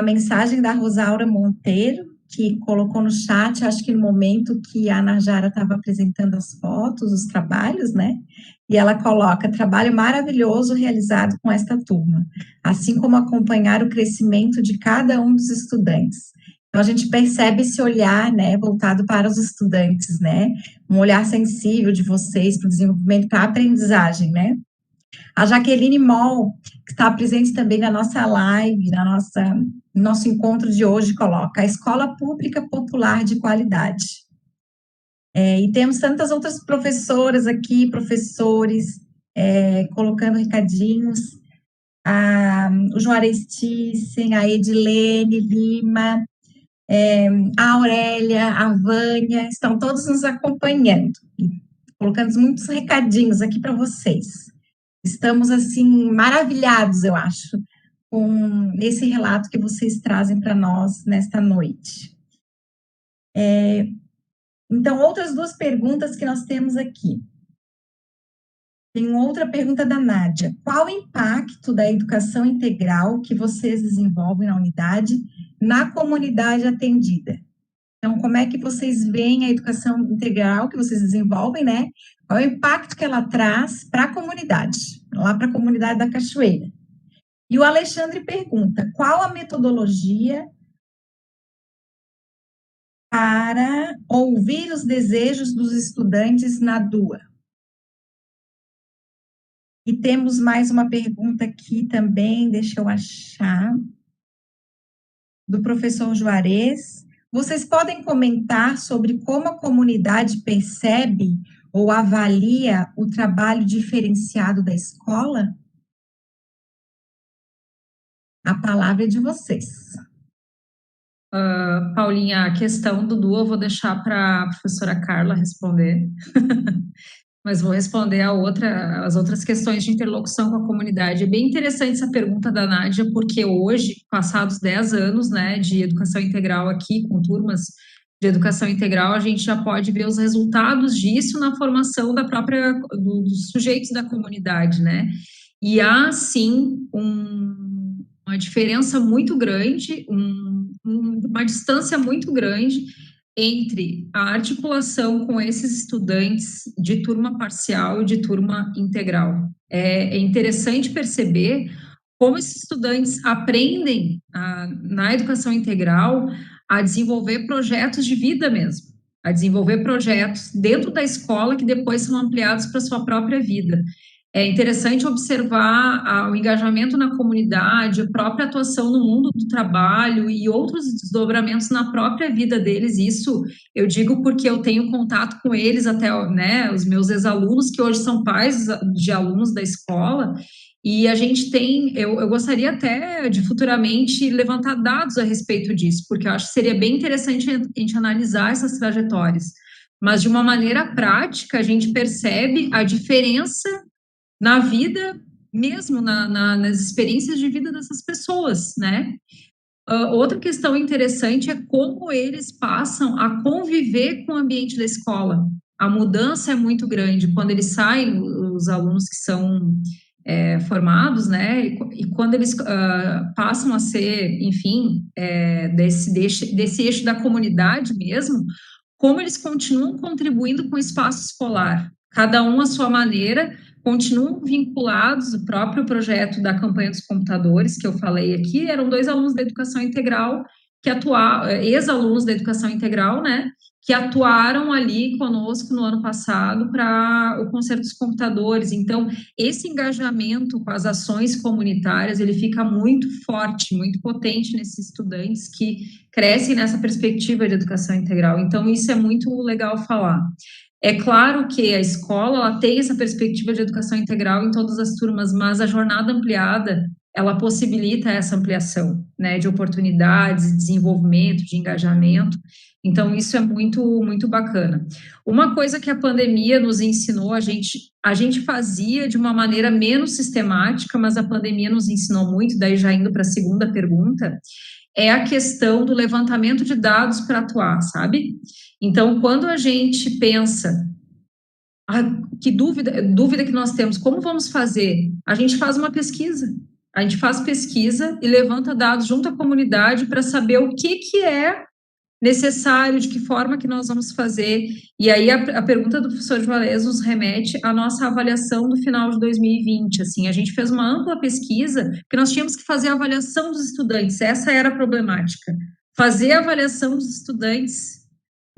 mensagem da Rosaura Monteiro, que colocou no chat, acho que no momento que a Narjara estava apresentando as fotos, os trabalhos, né? E ela coloca, trabalho maravilhoso realizado com esta turma, assim como acompanhar o crescimento de cada um dos estudantes. Então, a gente percebe esse olhar, né, voltado para os estudantes, né? Um olhar sensível de vocês para o desenvolvimento, para a aprendizagem, né? A Jaqueline Moll, que está presente também na nossa live, no nosso encontro de hoje, coloca a escola pública popular de qualidade. E temos tantas outras professoras aqui, professores, colocando recadinhos, o Juarez Thyssen, a Edilene Lima, a Aurélia, a Vânia, estão todos nos acompanhando, colocando muitos recadinhos aqui para vocês. Estamos, assim, maravilhados, eu acho, com esse relato que vocês trazem para nós nesta noite. Então, outras duas perguntas que nós temos aqui. Tem outra pergunta da Nádia. Qual o impacto da educação integral que vocês desenvolvem na unidade na comunidade atendida? Então, como é que vocês veem a educação integral que vocês desenvolvem, né? Qual é o impacto que ela traz para a comunidade, lá para a comunidade da Cachoeira? E o Alexandre pergunta, qual a metodologia para ouvir os desejos dos estudantes na DUA? E temos mais uma pergunta aqui também, deixa eu achar, do professor Juarez. Vocês podem comentar sobre como a comunidade percebe ou avalia o trabalho diferenciado da escola? A palavra é de vocês. Paulinha, a questão do DUA eu vou deixar para a professora Carla responder, mas vou responder as outras questões de interlocução com a comunidade. É bem interessante essa pergunta da Nádia, porque hoje, passados 10 anos, né, de educação integral aqui, com turmas de educação integral, a gente já pode ver os resultados disso na formação dos sujeitos da comunidade, né? E há, sim, uma diferença muito grande, uma distância muito grande entre a articulação com esses estudantes de turma parcial e de turma integral. É interessante perceber como esses estudantes aprendem na educação integral a desenvolver projetos de vida mesmo, a desenvolver projetos dentro da escola que depois são ampliados para a sua própria vida. É interessante observar o engajamento na comunidade, a própria atuação no mundo do trabalho e outros desdobramentos na própria vida deles. Isso eu digo porque eu tenho contato com eles até, né, os meus ex-alunos, que hoje são pais de alunos da escola, e a gente tem, eu gostaria até de futuramente levantar dados a respeito disso, porque eu acho que seria bem interessante a gente analisar essas trajetórias. Mas, de uma maneira prática, a gente percebe a diferença na vida mesmo, nas experiências de vida dessas pessoas, né? Outra questão interessante é como eles passam a conviver com o ambiente da escola. A mudança é muito grande. Quando eles saem, os alunos que são formados, né, e quando eles passam a ser, enfim, desse eixo da comunidade mesmo, como eles continuam contribuindo com o espaço escolar, cada um à sua maneira, continuam vinculados. O próprio projeto da campanha dos computadores, que eu falei aqui, eram 2 alunos da educação integral, ex-alunos da educação integral, né, que atuaram ali conosco no ano passado para o Concerto dos Computadores. Então, esse engajamento com as ações comunitárias, ele fica muito forte, muito potente nesses estudantes que crescem nessa perspectiva de educação integral. Então, isso é muito legal falar. É claro que a escola ela tem essa perspectiva de educação integral em todas as turmas, mas a jornada ampliada, ela possibilita essa ampliação, né, de oportunidades, de desenvolvimento, de engajamento. Então, isso é muito, muito bacana. Uma coisa que a pandemia nos ensinou, a gente fazia de uma maneira menos sistemática, mas a pandemia nos ensinou muito, daí já indo para a segunda pergunta, é a questão do levantamento de dados para atuar, sabe? Então, quando a gente pensa, que dúvida que nós temos, como vamos fazer? A gente faz uma pesquisa. A gente faz pesquisa e levanta dados junto à comunidade para saber o que é necessário, de que forma que nós vamos fazer. E aí a pergunta do professor Juarez nos remete à nossa avaliação do final de 2020. Assim, a gente fez uma ampla pesquisa, que nós tínhamos que fazer a avaliação dos estudantes, essa era a problemática, fazer a avaliação dos estudantes,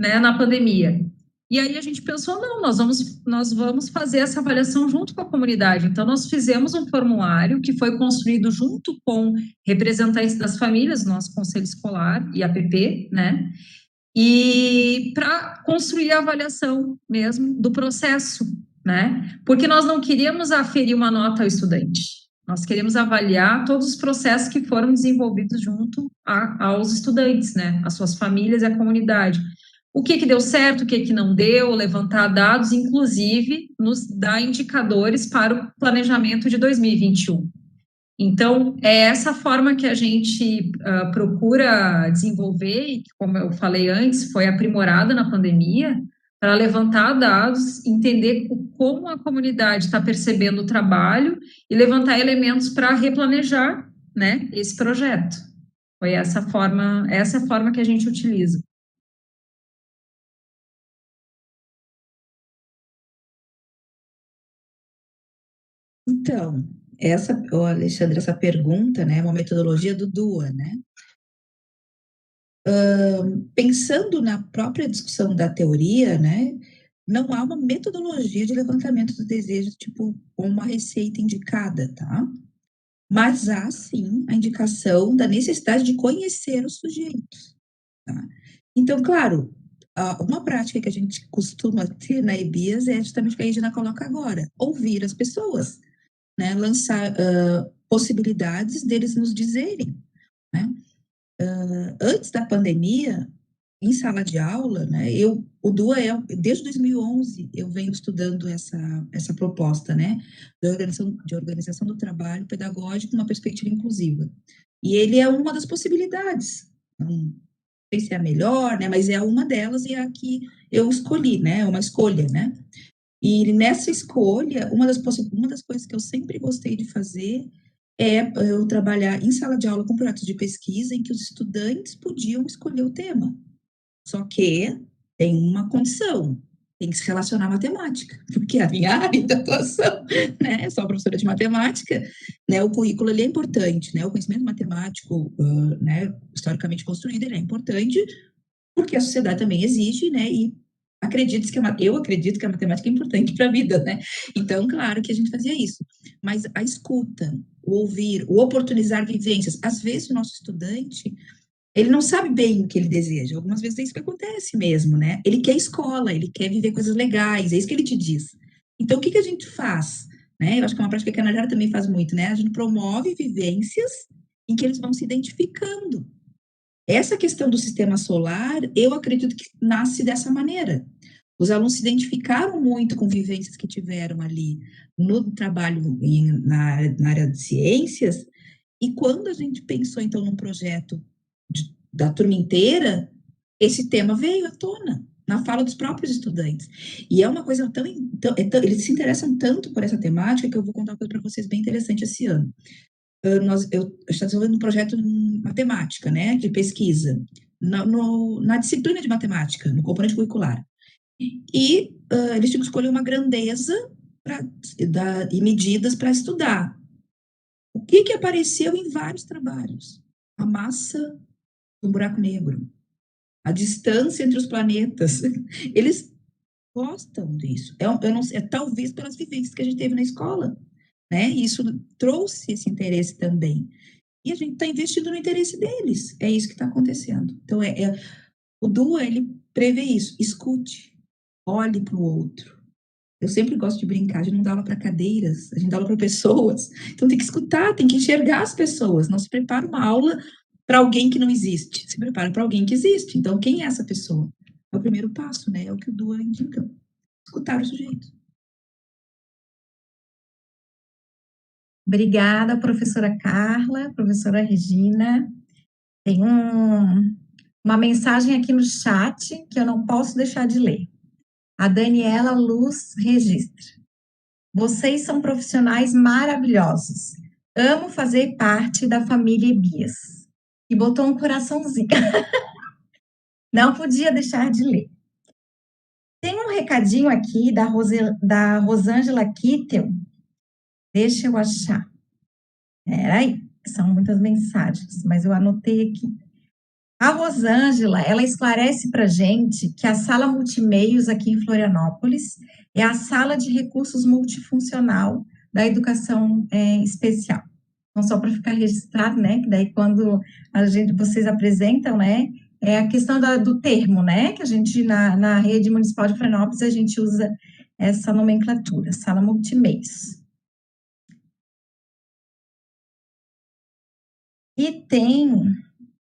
né, na pandemia. E aí a gente pensou, não, nós vamos fazer essa avaliação junto com a comunidade. Então, nós fizemos um formulário que foi construído junto com representantes das famílias, nosso conselho escolar e APP, né? E para construir a avaliação mesmo do processo, né? Porque nós não queríamos aferir uma nota ao estudante. Nós queremos avaliar todos os processos que foram desenvolvidos junto aos estudantes, né? As suas famílias e a comunidade. O que deu certo, o que não deu, levantar dados, inclusive, nos dá indicadores para o planejamento de 2021. Então, é essa forma que a gente procura desenvolver, e que, como eu falei antes, foi aprimorada na pandemia, para levantar dados, entender como a comunidade está percebendo o trabalho e levantar elementos para replanejar, né, esse projeto. Foi essa é a forma que a gente utiliza. Então, Alexandre, essa pergunta, né, é uma metodologia do DUA, né? Pensando na própria discussão da teoria, né, não há uma metodologia de levantamento do desejo, tipo, uma receita indicada, tá? Mas há, sim, a indicação da necessidade de conhecer os sujeitos, tá? Então, claro, uma prática que a gente costuma ter na EBIAS é justamente o que a Regina coloca agora, ouvir as pessoas, né, lançar possibilidades deles nos dizerem, né? Antes da pandemia, em sala de aula, né, o DUA desde 2011 eu venho estudando essa proposta, né, de organização do trabalho pedagógico numa perspectiva inclusiva. E ele é uma das possibilidades. Não sei se é a melhor, né, mas é uma delas e é a que eu escolhi, né, é uma escolha, né. E nessa escolha, uma das coisas que eu sempre gostei de fazer é eu trabalhar em sala de aula com projetos de pesquisa em que os estudantes podiam escolher o tema. Só que tem uma condição, tem que se relacionar à matemática, porque a minha área de atuação, né, sou professora de matemática, né, o currículo ele é importante, né, o conhecimento matemático, né, historicamente construído, ele é importante, porque a sociedade também exige, né, e eu acredito que a matemática é importante para a vida, né? Então, claro que a gente fazia isso. Mas a escuta, o ouvir, o oportunizar vivências, às vezes o nosso estudante, ele não sabe bem o que ele deseja. Algumas vezes é isso que acontece mesmo, né? Ele quer escola, ele quer viver coisas legais, é isso que ele te diz. Então, o que a gente faz? Né? Eu acho que é uma prática que a Najara também faz muito, né? A gente promove vivências em que eles vão se identificando. Essa questão do sistema solar, eu acredito que nasce dessa maneira. Os alunos se identificaram muito com vivências que tiveram ali no trabalho na área de ciências, e quando a gente pensou, então, num projeto da turma inteira, esse tema veio à tona, na fala dos próprios estudantes. E é uma coisa eles se interessam tanto por essa temática que eu vou contar uma coisa para vocês bem interessante esse ano. Eu estou desenvolvendo um projeto em matemática, né, de pesquisa, na disciplina de matemática, no componente curricular. E eles tinham que escolher uma grandeza e medidas para estudar. O que apareceu em vários trabalhos? A massa do buraco negro, a distância entre os planetas. Eles gostam disso. Eu não sei, talvez pelas vivências que a gente teve na escola, né? E isso trouxe esse interesse também. E a gente está investindo no interesse deles. É isso que está acontecendo. Então, o DUA, ele prevê isso. Escute, olhe para o outro. Eu sempre gosto de brincar, a gente não dá aula para cadeiras, a gente dá aula para pessoas. Então, tem que escutar, tem que enxergar as pessoas. Não se prepara uma aula para alguém que não existe. Se prepara para alguém que existe. Então, quem é essa pessoa? É o primeiro passo, né? É o que o DUA indica. Escutar o sujeito. Obrigada, professora Carla, professora Regina. Tem uma mensagem aqui no chat que eu não posso deixar de ler. A Daniela Luz registra. Vocês são profissionais maravilhosos. Amo fazer parte da família Ebias. E botou um coraçãozinho. Não podia deixar de ler. Tem um recadinho aqui da Rosângela Kittel. Deixa eu achar. Peraí, são muitas mensagens, mas eu anotei aqui. A Rosângela, ela esclarece para a gente que a sala multimeios aqui em Florianópolis é a sala de recursos multifuncional da educação especial. Então, só para ficar registrado, né, que daí quando vocês apresentam, né, é a questão do termo, né, que a gente, na rede municipal de Florianópolis, a gente usa essa nomenclatura, sala multimeios. E tem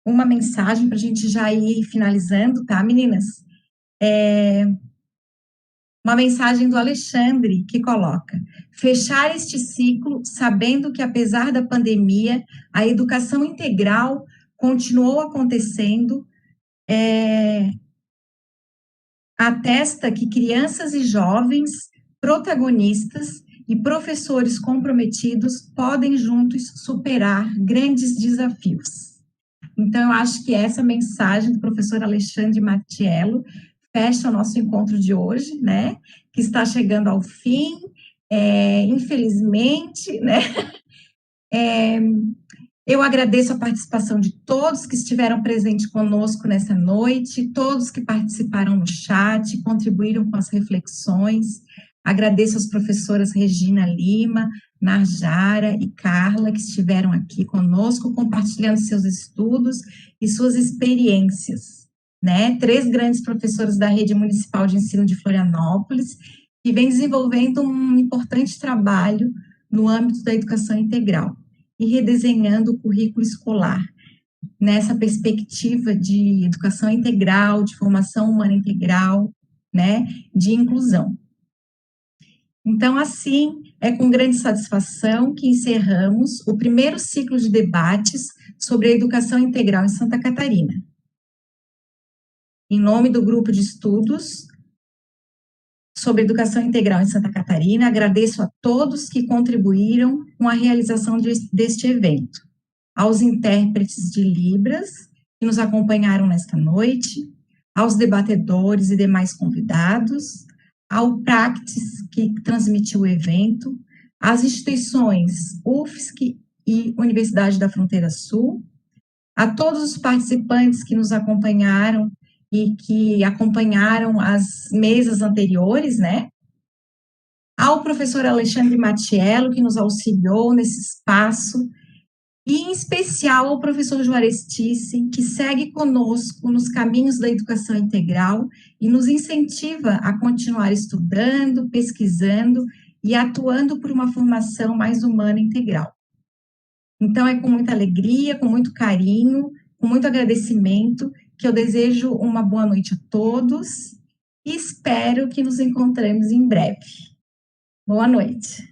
uma mensagem para a gente já ir finalizando, tá, meninas? Uma mensagem do Alexandre, que coloca: fechar este ciclo sabendo que, apesar da pandemia, a educação integral continuou acontecendo, atesta que crianças e jovens protagonistas e professores comprometidos podem juntos superar grandes desafios. Então, eu acho que essa mensagem do professor Alexandre Matiello fecha o nosso encontro de hoje, né, que está chegando ao fim, infelizmente, né, eu agradeço a participação de todos que estiveram presentes conosco nessa noite, todos que participaram no chat, contribuíram com as reflexões. Agradeço às professoras Regina Lima, Narjara e Carla, que estiveram aqui conosco, compartilhando seus estudos e suas experiências, né? 3 grandes professoras da Rede Municipal de Ensino de Florianópolis, que vem desenvolvendo um importante trabalho no âmbito da educação integral e redesenhando o currículo escolar nessa perspectiva de educação integral, de formação humana integral, né, de inclusão. Então, assim, é com grande satisfação que encerramos o primeiro ciclo de debates sobre a educação integral em Santa Catarina. Em nome do grupo de estudos sobre educação integral em Santa Catarina, agradeço a todos que contribuíram com a realização deste evento, aos intérpretes de Libras que nos acompanharam nesta noite, aos debatedores e demais convidados, ao Practis, que transmitiu o evento, às instituições UFSC e Universidade da Fronteira Sul, a todos os participantes que nos acompanharam e que acompanharam as mesas anteriores, né? Ao professor Alexandre Matiello, que nos auxiliou nesse espaço, e em especial ao professor Juarez Thyssen, que segue conosco nos caminhos da educação integral e nos incentiva a continuar estudando, pesquisando e atuando por uma formação mais humana e integral. Então, é com muita alegria, com muito carinho, com muito agradecimento, que eu desejo uma boa noite a todos e espero que nos encontremos em breve. Boa noite.